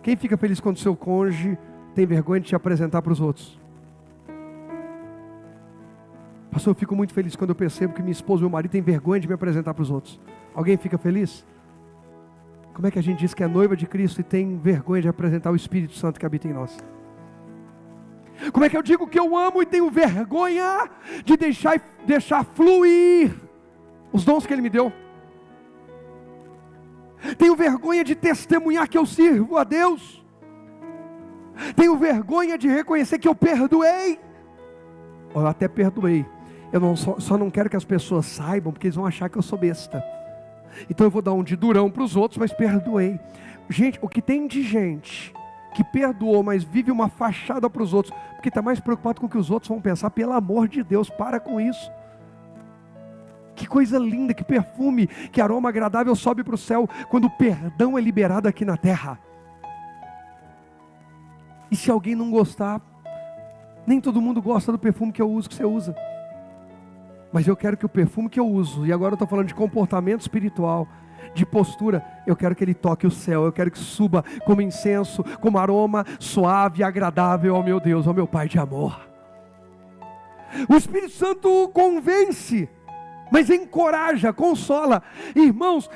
Quem fica feliz quando seu cônjuge tem vergonha de te apresentar para os outros? Pastor, eu fico muito feliz quando eu percebo que minha esposa e meu marido têm vergonha de me apresentar para os outros. Alguém fica feliz? Como é que a gente diz que é noiva de Cristo e tem vergonha de apresentar o Espírito Santo que habita em nós? Como é que eu digo que eu amo e tenho vergonha de deixar fluir os dons que Ele me deu? Tenho vergonha de testemunhar que eu sirvo a Deus. Tenho vergonha de reconhecer que eu perdoei. Eu até perdoei. Eu só não quero que as pessoas saibam, porque eles vão achar que eu sou besta. Então eu vou dar um de durão para os outros, mas perdoei. Gente, o que tem de gente que perdoou, mas vive uma fachada para os outros, porque está mais preocupado com o que os outros vão pensar. Pelo amor de Deus, para com isso. Que coisa linda, que perfume, que aroma agradável sobe para o céu, quando o perdão é liberado aqui na terra. E se alguém não gostar, nem todo mundo gosta do perfume que eu uso, que você usa. Mas eu quero que o perfume que eu uso, e agora eu estou falando de comportamento espiritual, de postura, eu quero que ele toque o céu, eu quero que suba como incenso, como aroma suave e agradável ao meu Deus, ao meu Pai de amor. O Espírito Santo convence, mas encoraja, consola. Irmãos,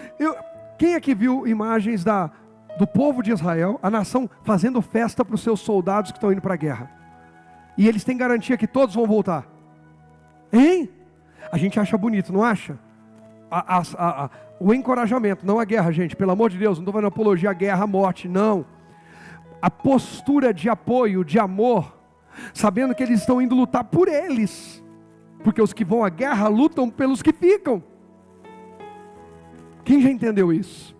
quem aqui viu imagens do povo de Israel, a nação fazendo festa para os seus soldados que estão indo para a guerra? E eles têm garantia que todos vão voltar. Hein? A gente acha bonito, não acha? O encorajamento, não a guerra, gente, pelo amor de Deus, não estou fazendo apologia à guerra, à morte, não. A postura de apoio, de amor, sabendo que eles estão indo lutar por eles, porque os que vão à guerra lutam pelos que ficam. Quem já entendeu isso?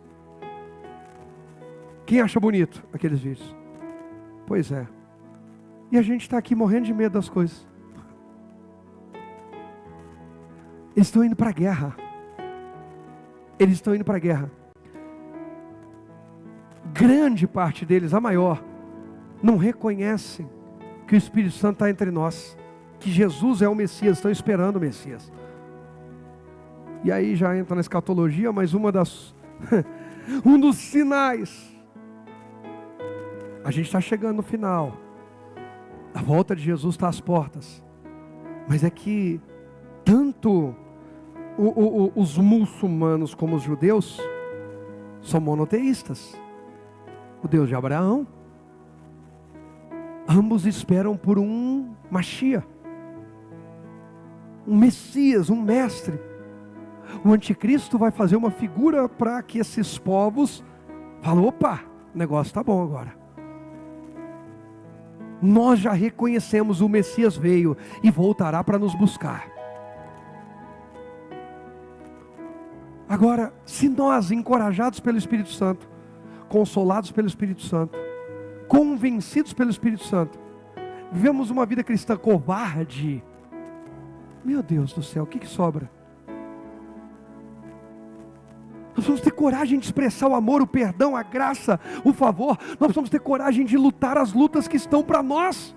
Quem acha bonito aqueles vídeos? Pois é. E a gente está aqui morrendo de medo das coisas. Eles estão indo para a guerra. Eles estão indo para a guerra. Grande parte deles, a maior, não reconhecem que o Espírito Santo está entre nós, que Jesus é o Messias, estão esperando o Messias. E aí já entra na escatologia, mas um dos sinais. A gente está chegando no final. A volta de Jesus está às portas. Mas é que tanto os muçulmanos como os judeus são monoteístas. O Deus de Abraão. Ambos esperam por um Mashiach, um Messias, um mestre. O anticristo vai fazer uma figura para que esses povos falem: opa, o negócio está bom agora. Nós já reconhecemos, o Messias veio e voltará para nos buscar. Agora, se nós, encorajados pelo Espírito Santo, consolados pelo Espírito Santo, convencidos pelo Espírito Santo, vivemos uma vida cristã covarde, meu Deus do céu, o que sobra? Nós vamos ter coragem de expressar o amor, o perdão, a graça, o favor. Nós vamos ter coragem de lutar as lutas que estão para nós.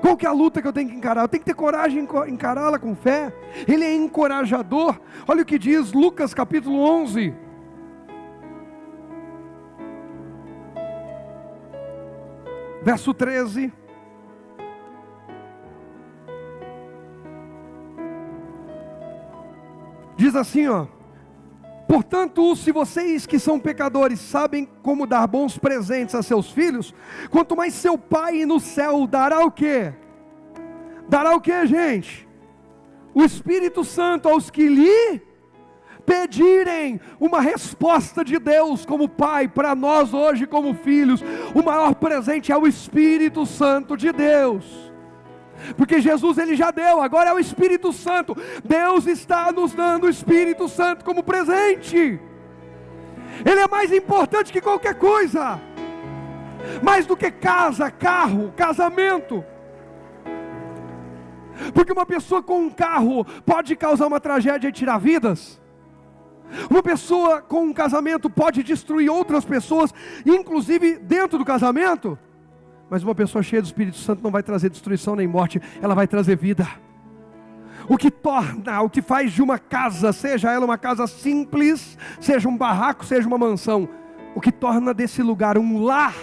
Qual que é a luta que eu tenho que encarar? Eu tenho que ter coragem de encará-la com fé. Ele é encorajador. Olha o que diz Lucas capítulo 11. Verso 13. Diz assim, ó: portanto, se vocês que são pecadores sabem como dar bons presentes a seus filhos, quanto mais seu Pai no céu dará o quê? Dará o quê, gente? O Espírito Santo aos que lhe pedirem. Uma resposta de Deus como Pai para nós hoje como filhos. O maior presente é o Espírito Santo de Deus. Porque Jesus ele já deu, agora é o Espírito Santo. Deus está nos dando o Espírito Santo como presente. Ele é mais importante que qualquer coisa, mais do que casa, carro, casamento. Porque uma pessoa com um carro pode causar uma tragédia e tirar vidas. Uma pessoa com um casamento pode destruir outras pessoas, inclusive dentro do casamento. Mas uma pessoa cheia do Espírito Santo não vai trazer destruição nem morte, ela vai trazer vida. O que faz de uma casa, seja ela uma casa simples, seja um barraco, seja uma mansão, o que torna desse lugar um lar,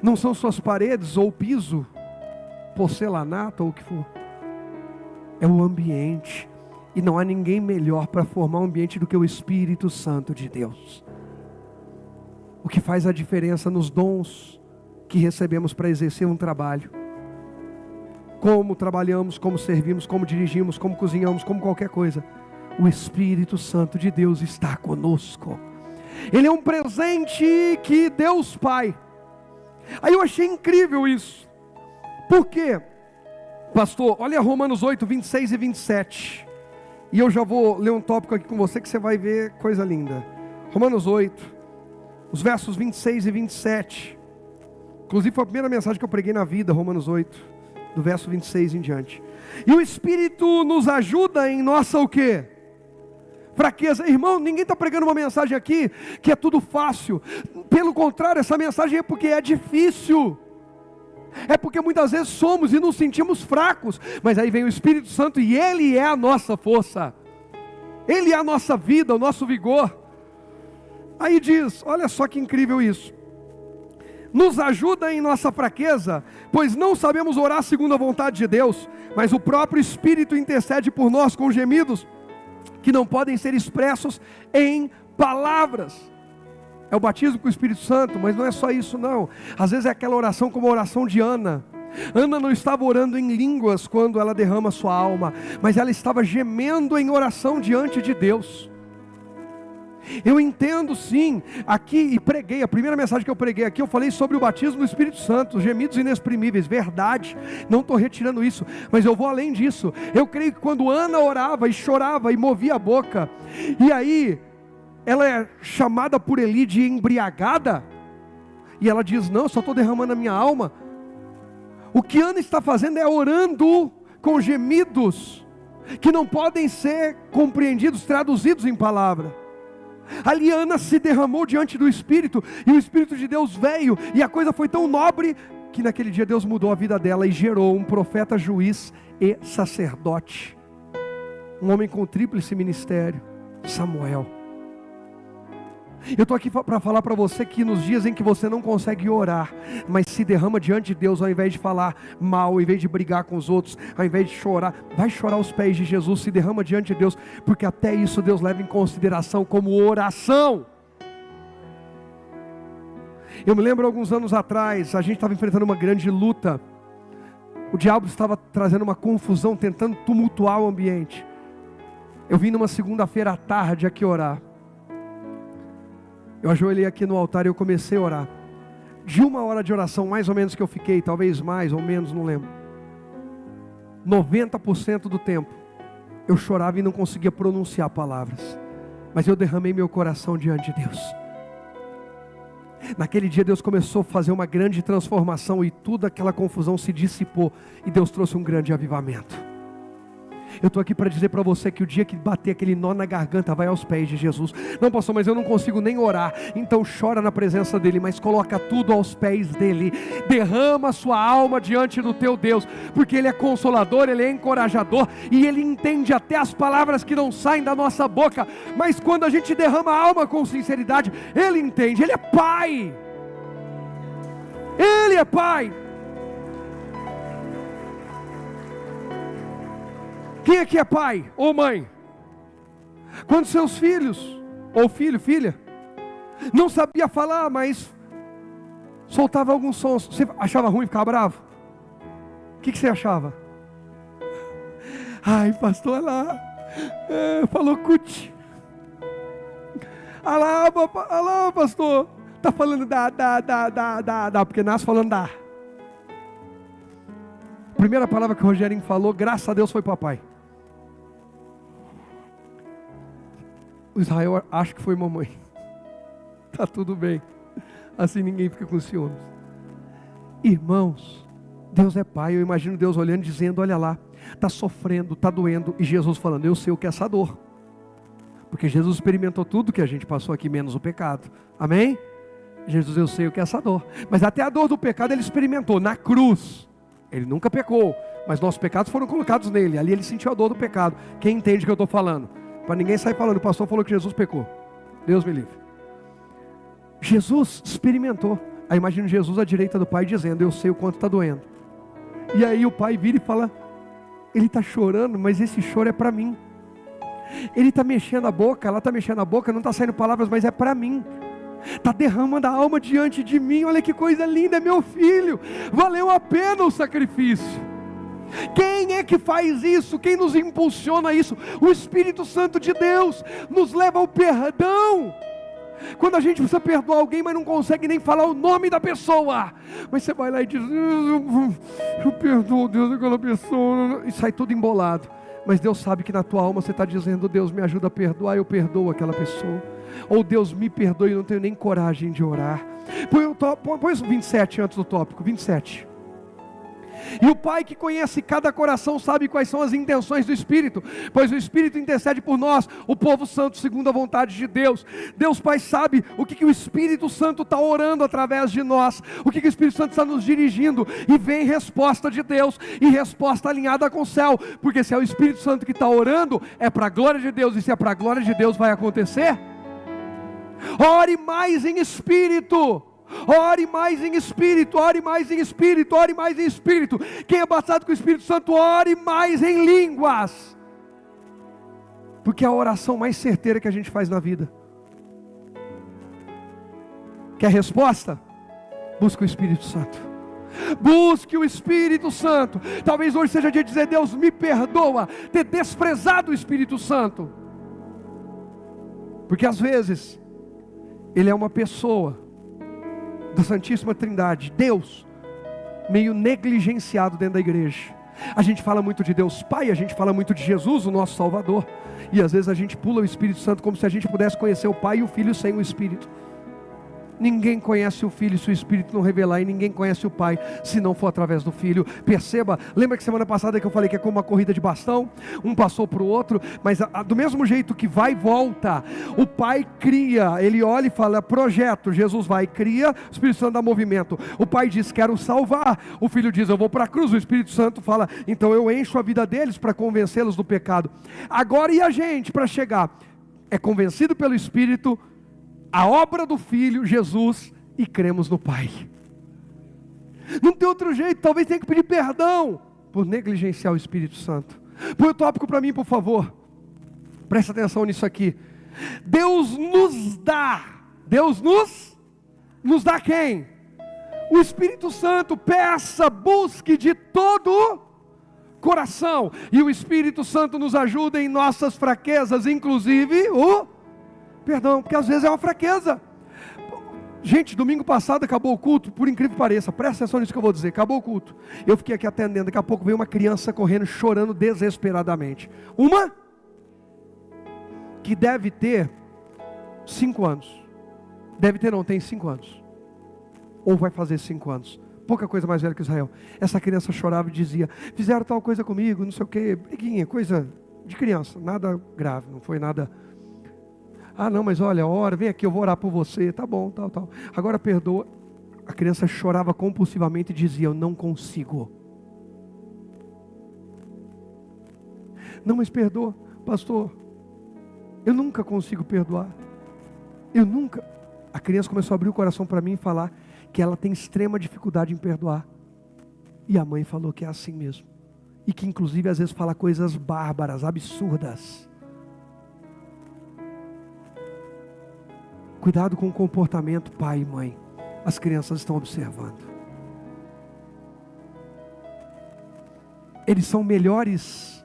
não são suas paredes ou piso, porcelanato ou o que for, é o ambiente. E não há ninguém melhor para formar um ambiente do que o Espírito Santo de Deus. O que faz a diferença nos dons que recebemos para exercer um trabalho. Como trabalhamos, como servimos, como dirigimos, como cozinhamos, como qualquer coisa. O Espírito Santo de Deus está conosco. Ele é um presente que Deus Pai. Aí eu achei incrível isso. Por quê? Pastor, olha Romanos 8, 26 e 27. E eu já vou ler um tópico aqui com você que você vai ver coisa linda. Romanos 8, os versos 26 e 27. Inclusive foi a primeira mensagem que eu preguei na vida, Romanos 8, do verso 26 em diante. E o Espírito nos ajuda em nossa o quê? Fraqueza. Irmão, ninguém está pregando uma mensagem aqui que é tudo fácil. Pelo contrário, essa mensagem é porque é difícil. É porque muitas vezes somos e nos sentimos fracos. Mas aí vem o Espírito Santo e Ele é a nossa força. Ele é a nossa vida, o nosso vigor. Aí diz, olha só que incrível isso. Nos ajuda em nossa fraqueza, pois não sabemos orar segundo a vontade de Deus, mas o próprio Espírito intercede por nós com gemidos que não podem ser expressos em palavras. É o batismo com o Espírito Santo, mas não é só isso não. Às vezes é aquela oração como a oração de Ana. Ana não estava orando em línguas quando ela derrama sua alma, mas ela estava gemendo em oração diante de Deus. Eu entendo sim, aqui e preguei, a primeira mensagem que eu preguei aqui, eu falei sobre o batismo do Espírito Santo, gemidos inexprimíveis, verdade, não estou retirando isso, mas eu vou além disso. Eu creio que quando Ana orava e chorava e movia a boca, e aí ela é chamada por Eli de embriagada, e ela diz, não, eu só estou derramando a minha alma. O que Ana está fazendo é orando com gemidos, que não podem ser compreendidos, traduzidos em palavra. Ali Ana se derramou diante do Espírito, e o Espírito de Deus veio, e a coisa foi tão nobre, que naquele dia Deus mudou a vida dela, e gerou um profeta, juiz e sacerdote, um homem com tríplice ministério, Samuel. Eu estou aqui para falar para você que nos dias em que você não consegue orar, mas se derrama diante de Deus, ao invés de falar mal, ao invés de brigar com os outros, ao invés de chorar, vai chorar aos pés de Jesus, se derrama diante de Deus, porque até isso Deus leva em consideração como oração. Eu me lembro alguns anos atrás, a gente estava enfrentando uma grande luta, o diabo estava trazendo uma confusão, tentando tumultuar o ambiente. Eu vim numa segunda-feira à tarde aqui orar. Eu ajoelhei aqui no altar e eu comecei a orar. De 1 hora de oração, mais ou menos que eu fiquei, talvez mais ou menos, não lembro. 90% do tempo, eu chorava e não conseguia pronunciar palavras. Mas eu derramei meu coração diante de Deus. Naquele dia Deus começou a fazer uma grande transformação e toda aquela confusão se dissipou. E Deus trouxe um grande avivamento. Eu estou aqui para dizer para você que o dia que bater aquele nó na garganta, vai aos pés de Jesus. Não, pastor, mas eu não consigo nem orar. Então chora na presença dEle, mas coloca tudo aos pés dEle. Derrama a sua alma diante do teu Deus, porque Ele é consolador, Ele é encorajador, e Ele entende até as palavras que não saem da nossa boca. Mas quando a gente derrama a alma com sinceridade, Ele entende. Ele é Pai. Ele é Pai. Quem aqui é pai ou mãe? Quando seus filhos, ou filho, filha, não sabia falar, mas soltava alguns sons, você achava ruim, ficava bravo? O que você achava? Ai, pastor, olha lá, falou cut. Olha lá, pastor, está falando dá, porque nasce falando dá. A primeira palavra que o Rogerinho falou, graças a Deus, foi papai. O Israel acha que foi mamãe. Tá tudo bem. Assim ninguém fica com ciúmes. Irmãos, Deus é Pai. Eu imagino Deus olhando e dizendo, olha lá, está sofrendo, está doendo. E Jesus falando, eu sei o que é essa dor. Porque Jesus experimentou tudo que a gente passou aqui, menos o pecado. Amém? Jesus, eu sei o que é essa dor. Mas até a dor do pecado Ele experimentou na cruz. Ele nunca pecou, mas nossos pecados foram colocados nele. Ali Ele sentiu a dor do pecado. Quem entende o que eu estou falando? Para ninguém sair falando, o pastor falou que Jesus pecou. Deus me livre. Jesus experimentou. Aí imagina Jesus à direita do Pai dizendo, eu sei o quanto está doendo. E aí o Pai vira e fala, Ele está chorando, mas esse choro é para mim. Ele está mexendo a boca, ela está mexendo a boca, não está saindo palavras, mas é para mim. Está derramando a alma diante de mim. Olha que coisa linda, é meu filho. Valeu a pena o sacrifício. Quem é que faz isso? Quem nos impulsiona a isso? O Espírito Santo de Deus nos leva ao perdão. Quando a gente precisa perdoar alguém, mas não consegue nem falar o nome da pessoa, mas você vai lá e diz, eu perdoo Deus aquela pessoa, e sai tudo embolado. Mas Deus sabe que na tua alma você está dizendo: Deus, me ajuda a perdoar, eu perdoo aquela pessoa. Ou Deus, me perdoe, eu não tenho nem coragem de orar. Põe o 27 antes do tópico, 27. E o Pai que conhece cada coração sabe quais são as intenções do Espírito, pois o Espírito intercede por nós, o povo santo, segundo a vontade de Deus. Deus Pai sabe o que o Espírito Santo está orando através de nós, o que o Espírito Santo está nos dirigindo, e vem resposta de Deus, e resposta alinhada com o céu, porque se é o Espírito Santo que está orando, é para a glória de Deus, e se é para a glória de Deus vai acontecer. Ore mais em espírito. Ore mais em espírito, ore mais em espírito, ore mais em espírito. Quem é batizado com o Espírito Santo, ore mais em línguas. Porque é a oração mais certeira que a gente faz na vida. Quer resposta? Busque o Espírito Santo. Busque o Espírito Santo. Talvez hoje seja dia de dizer: Deus, me perdoa ter desprezado o Espírito Santo. Porque às vezes Ele é uma pessoa da Santíssima Trindade, Deus, meio negligenciado dentro da igreja. A gente fala muito de Deus Pai, a gente fala muito de Jesus, o nosso Salvador, e às vezes a gente pula o Espírito Santo como se a gente pudesse conhecer o Pai e o Filho sem o Espírito. Ninguém conhece o Filho se o Espírito não revelar, e ninguém conhece o Pai se não for através do Filho. Perceba, lembra que semana passada que eu falei que é como uma corrida de bastão? Um passou para o outro, mas do mesmo jeito que vai e volta, o Pai cria, Ele olha e fala: projeto, Jesus vai e cria, o Espírito Santo dá movimento. O Pai diz: quero salvar, o Filho diz: eu vou para a cruz, o Espírito Santo fala: então eu encho a vida deles para convencê-los do pecado. Agora e a gente para chegar? É convencido pelo Espírito, a obra do Filho, Jesus, e cremos no Pai. Não tem outro jeito. Talvez tenha que pedir perdão por negligenciar o Espírito Santo. Põe o tópico para mim, por favor. Presta atenção nisso aqui. Deus nos dá. Deus nos dá quem? O Espírito Santo. Peça, busque de todo coração. E o Espírito Santo nos ajuda em nossas fraquezas, inclusive o perdão, porque às vezes é uma fraqueza. Gente, domingo passado acabou o culto, por incrível que pareça, presta atenção nisso que eu vou dizer, acabou o culto, eu fiquei aqui atendendo, daqui a pouco veio uma criança correndo, chorando desesperadamente, uma que deve ter 5 anos, tem 5 anos, ou vai fazer 5 anos, pouca coisa mais velha que Israel. Essa criança chorava e dizia: fizeram tal coisa comigo, não sei o que, briguinha, coisa de criança, nada grave, não foi nada. Ah não, mas olha, ora, vem aqui, eu vou orar por você, tá bom, tal. Agora perdoa. A criança chorava compulsivamente e dizia: eu não consigo. Não, mas perdoa, pastor, eu nunca consigo perdoar. A criança começou a abrir o coração para mim e falar que ela tem extrema dificuldade em perdoar. E a mãe falou que é assim mesmo. E que inclusive às vezes fala coisas bárbaras, absurdas. Cuidado com o comportamento, pai e mãe. As crianças estão observando. Eles são melhores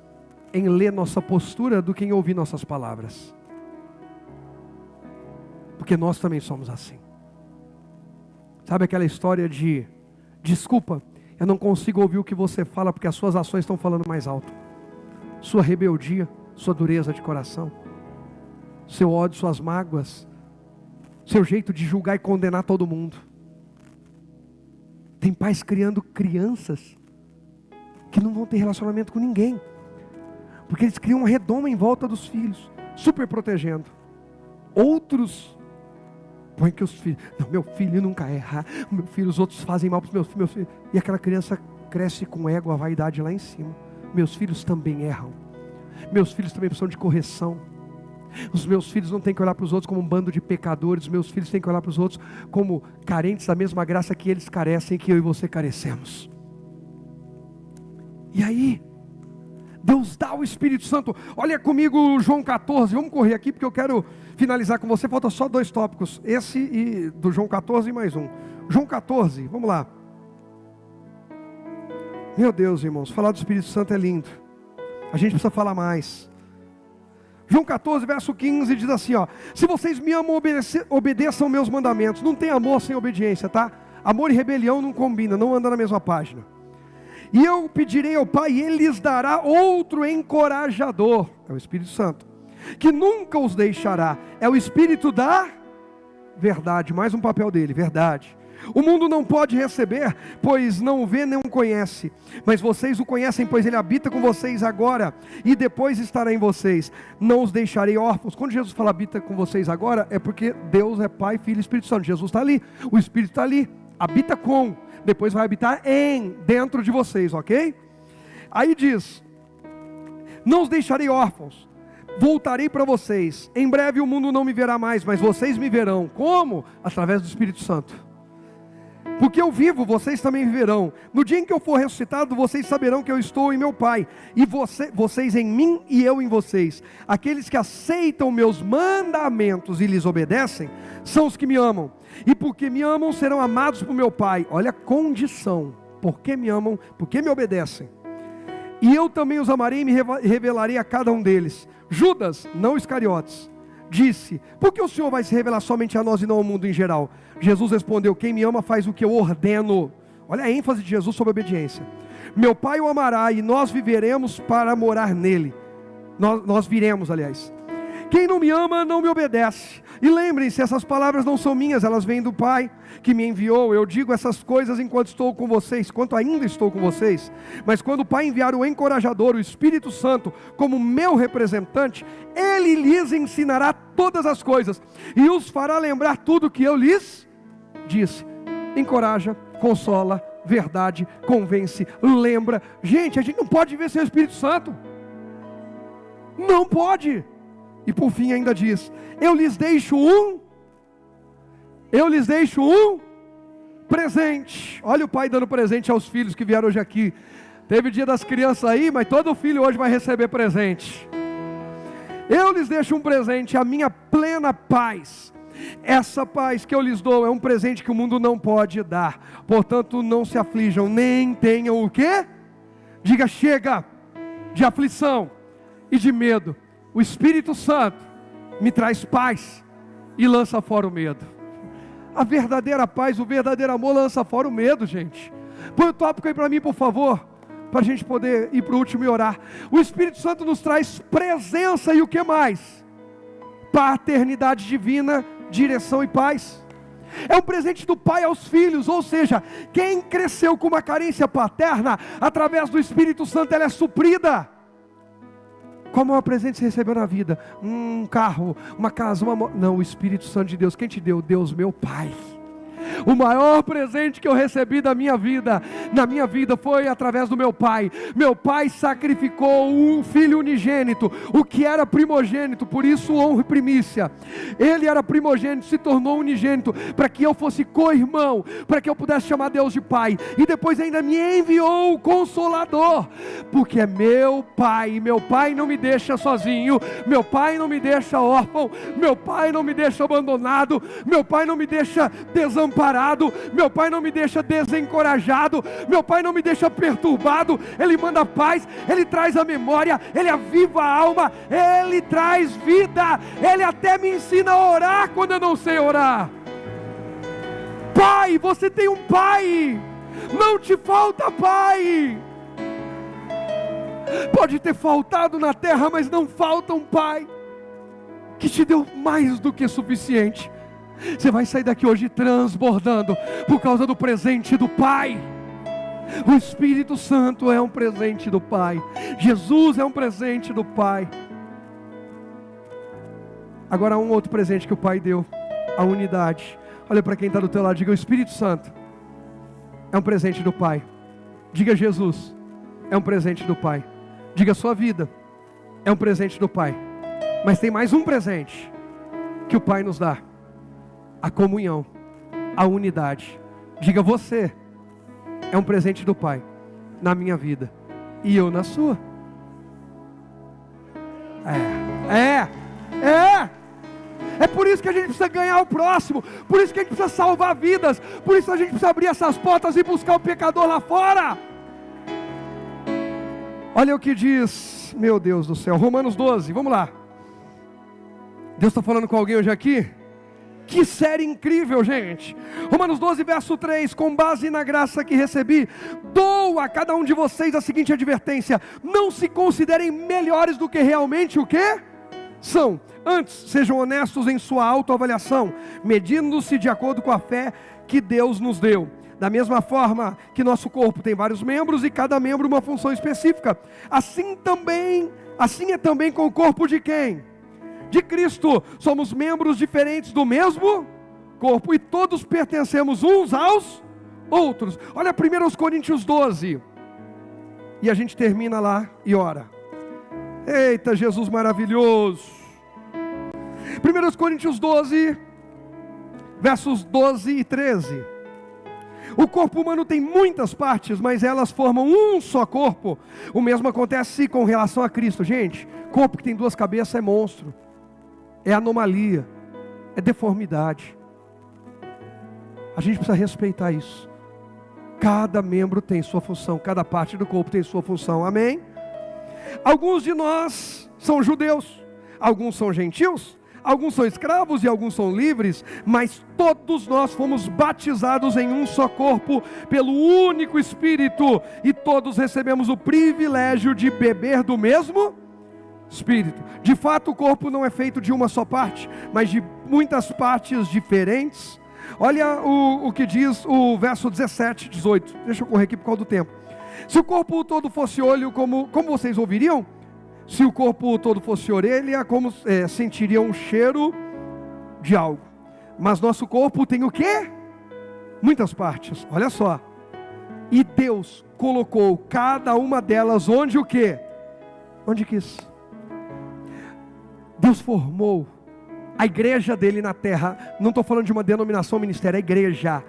em ler nossa postura do que em ouvir nossas palavras. Porque nós também somos assim. Sabe aquela história de: desculpa, eu não consigo ouvir o que você fala porque as suas ações estão falando mais alto. Sua rebeldia, sua dureza de coração, seu ódio, suas mágoas, seu jeito de julgar e condenar todo mundo. Tem pais criando crianças que não vão ter relacionamento com ninguém, porque eles criam uma redoma em volta dos filhos, super protegendo. Outros põem que os filhos: não, meu filho nunca erra, meu filho, os outros fazem mal para os meus filhos. E aquela criança cresce com ego, a vaidade lá em cima. Meus filhos também erram, meus filhos também precisam de correção. Os meus filhos não têm que olhar para os outros como um bando de pecadores. Os meus filhos têm que olhar para os outros como carentes da mesma graça que eles carecem, que eu e você carecemos. E aí, Deus dá o Espírito Santo. Olha comigo João 14, vamos correr aqui porque eu quero finalizar com você. Falta só 2 tópicos, esse e do João 14 e mais um. João 14, vamos lá. Meu Deus, irmãos, falar do Espírito Santo é lindo. A gente precisa falar mais. João 14, verso 15 diz assim, ó: se vocês me amam, obedeçam meus mandamentos. Não tem amor sem obediência, tá? Amor e rebelião não combina, não anda na mesma página. E eu pedirei ao Pai, e Ele lhes dará outro encorajador, é o Espírito Santo, que nunca os deixará, é o Espírito da verdade, mais um papel dele, verdade. O mundo não pode receber, pois não o vê nem o conhece, mas vocês o conhecem, pois ele habita com vocês agora, e depois estará em vocês. Não os deixarei órfãos. Quando Jesus fala habita com vocês agora, é porque Deus é Pai, Filho e Espírito Santo. Jesus está ali, o Espírito está ali, habita com, depois vai habitar dentro de vocês, ok? Aí diz, não os deixarei órfãos, voltarei para vocês. Em breve o mundo não me verá mais, mas vocês me verão. Como? Através do Espírito Santo. Porque eu vivo, vocês também viverão. No dia em que eu for ressuscitado, vocês saberão que eu estou em meu Pai, e vocês em mim e eu em vocês. Aqueles que aceitam meus mandamentos e lhes obedecem, são os que me amam. E porque me amam, serão amados por meu Pai. Olha a condição. Porque me amam, porque me obedecem. E eu também os amarei e me revelarei a cada um deles. Judas, não Iscariotes, disse, por que o Senhor vai se revelar somente a nós e não ao mundo em geral? Jesus respondeu, quem me ama faz o que eu ordeno. Olha a ênfase de Jesus sobre a obediência. Meu Pai o amará e nós viveremos para morar nele. Nós viremos, aliás. Quem não me ama não me obedece. E lembrem-se, essas palavras não são minhas, elas vêm do Pai que me enviou. Eu digo essas coisas enquanto estou com vocês, enquanto ainda estou com vocês. Mas quando o Pai enviar o encorajador, o Espírito Santo, como meu representante, Ele lhes ensinará todas as coisas e os fará lembrar tudo que eu lhes disse. Encoraja, consola, verdade, convence, lembra. Gente, a gente não pode viver sem o Espírito Santo. Não pode. E por fim ainda diz, eu lhes deixo um presente. Olha o pai dando presente aos filhos que vieram hoje aqui. Teve dia das crianças aí, mas todo filho hoje vai receber presente. Eu lhes deixo um presente, a minha plena paz. Essa paz que eu lhes dou é um presente que o mundo não pode dar. Portanto, não se aflijam, nem tenham o quê? Diga, chega de aflição e de medo. O Espírito Santo me traz paz e lança fora o medo. A verdadeira paz, o verdadeiro amor lança fora o medo, gente. Põe o tópico aí para mim, por favor, para a gente poder ir para o último e orar. O Espírito Santo nos traz presença e o que mais? Paternidade divina, direção e paz. É um presente do Pai aos filhos, ou seja, quem cresceu com uma carência paterna, através do Espírito Santo ela é suprida. Qual o maior presente você recebeu na vida? Um carro, uma casa, Não, o Espírito Santo de Deus. Quem te deu? Deus, meu Pai. O maior presente que eu recebi na minha vida foi através do meu pai. Meu pai sacrificou um filho unigênito, o que era primogênito, por isso honra e primícia. Ele era primogênito, se tornou unigênito, para que eu fosse co-irmão, para que eu pudesse chamar Deus de Pai. E depois ainda me enviou o Consolador, porque é meu Pai não me deixa sozinho, meu Pai não me deixa órfão, meu Pai não me deixa abandonado, meu Pai não me deixa desamparado, meu Pai não me deixa desencorajado, meu Pai não me deixa perturbado. Ele manda paz, Ele traz a memória, Ele aviva a alma, Ele traz vida, Ele até me ensina a orar quando eu não sei orar. Pai, você tem um Pai, não te falta Pai. Pode ter faltado na terra, mas não falta um Pai que te deu mais do que suficiente. Você vai sair daqui hoje transbordando por causa do presente do Pai. O Espírito Santo é um presente do Pai. Jesus é um presente do Pai. Agora um outro presente que o Pai deu, a unidade. Olha para quem está do teu lado, diga: o Espírito Santo é um presente do Pai. Diga: Jesus é um presente do Pai. Diga: sua vida é um presente do Pai. Mas tem mais um presente que o Pai nos dá: a comunhão, a unidade. Diga: você é um presente do Pai na minha vida e eu na sua. É por isso que a gente precisa ganhar o próximo, por isso que a gente precisa salvar vidas, por isso a gente precisa abrir essas portas e buscar o pecador lá fora. Olha o que diz, meu Deus do céu, Romanos 12, vamos lá. Deus está falando com alguém hoje aqui? Que série incrível, gente. Romanos 12, verso 3: com base na graça que recebi, dou a cada um de vocês a seguinte advertência: não se considerem melhores do que realmente o quê? São. Antes, sejam honestos em sua autoavaliação, medindo-se de acordo com a fé que Deus nos deu. Da mesma forma que nosso corpo tem vários membros e cada membro uma função específica, assim é também com o corpo de quem? De Cristo. Somos membros diferentes do mesmo corpo e todos pertencemos uns aos outros. Olha 1 Coríntios 12, e a gente termina lá e ora. Eita, Jesus maravilhoso. 1 Coríntios 12, versos 12 e 13. O corpo humano tem muitas partes, mas elas formam um só corpo. O mesmo acontece com relação a Cristo. Gente, corpo que tem duas cabeças é monstro, é anomalia, é deformidade. A gente precisa respeitar isso. Cada membro tem sua função, cada parte do corpo tem sua função, amém? Alguns de nós são judeus, alguns são gentios, alguns são escravos e alguns são livres, mas todos nós fomos batizados em um só corpo, pelo único Espírito, e todos recebemos o privilégio de beber do mesmo Espírito. De fato, o corpo não é feito de uma só parte, mas de muitas partes diferentes. Olha o que diz o verso 17, 18, deixa eu correr aqui por causa do tempo. Se o corpo todo fosse olho, como vocês ouviriam? Se o corpo todo fosse orelha, como sentiriam um cheiro de algo. Mas nosso corpo tem o quê? Muitas partes, olha só. E Deus colocou cada uma delas onde o quê? Onde quis. Deus formou a igreja dele na terra. Não estou falando de uma denominação, ministério, é igreja.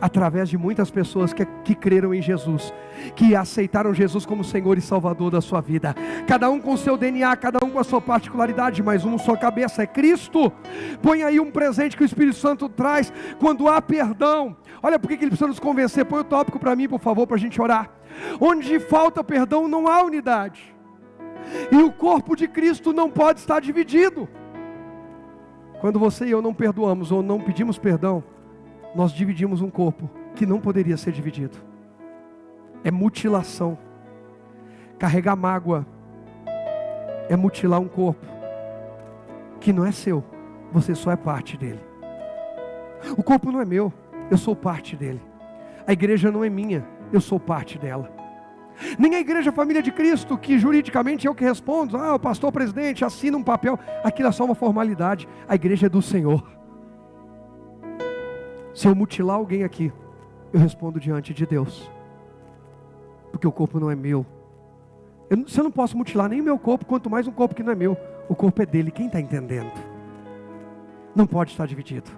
Através de muitas pessoas que creram em Jesus, que aceitaram Jesus como Senhor e Salvador da sua vida. Cada um com seu DNA, cada um com a sua particularidade, mas uma só cabeça, é Cristo. Põe aí um presente que o Espírito Santo traz quando há perdão. Olha por que ele precisa nos convencer. Põe o tópico para mim, por favor, para a gente orar. Onde falta perdão não há unidade, e o corpo de Cristo não pode estar dividido. Quando você e eu não perdoamos ou não pedimos perdão, nós dividimos um corpo que não poderia ser dividido. É mutilação. Carregar mágoa é mutilar um corpo que não é seu, você só é parte dele. O corpo não é meu, eu sou parte dele. A igreja não é minha, eu sou parte dela. Nem a igreja Família de Cristo, que juridicamente é eu que respondo. O pastor presidente assina um papel, aquilo é só uma formalidade. A igreja é do Senhor. Se eu mutilar alguém aqui, eu respondo diante de Deus, porque o corpo não é meu. Eu não posso mutilar nem o meu corpo, quanto mais um corpo que não é meu. O corpo é dele, quem está entendendo? Não pode estar dividido.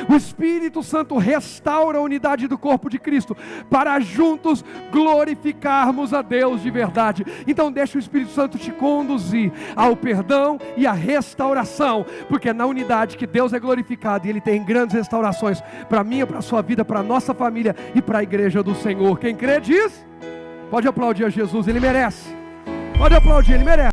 O Espírito Santo restaura a unidade do corpo de Cristo, para juntos glorificarmos a Deus de verdade. Então deixa o Espírito Santo te conduzir ao perdão e à restauração, porque é na unidade que Deus é glorificado, e Ele tem grandes restaurações para mim, para a sua vida, para a nossa família e para a igreja do Senhor. Quem crê diz? Pode aplaudir a Jesus, Ele merece. Pode aplaudir, Ele merece.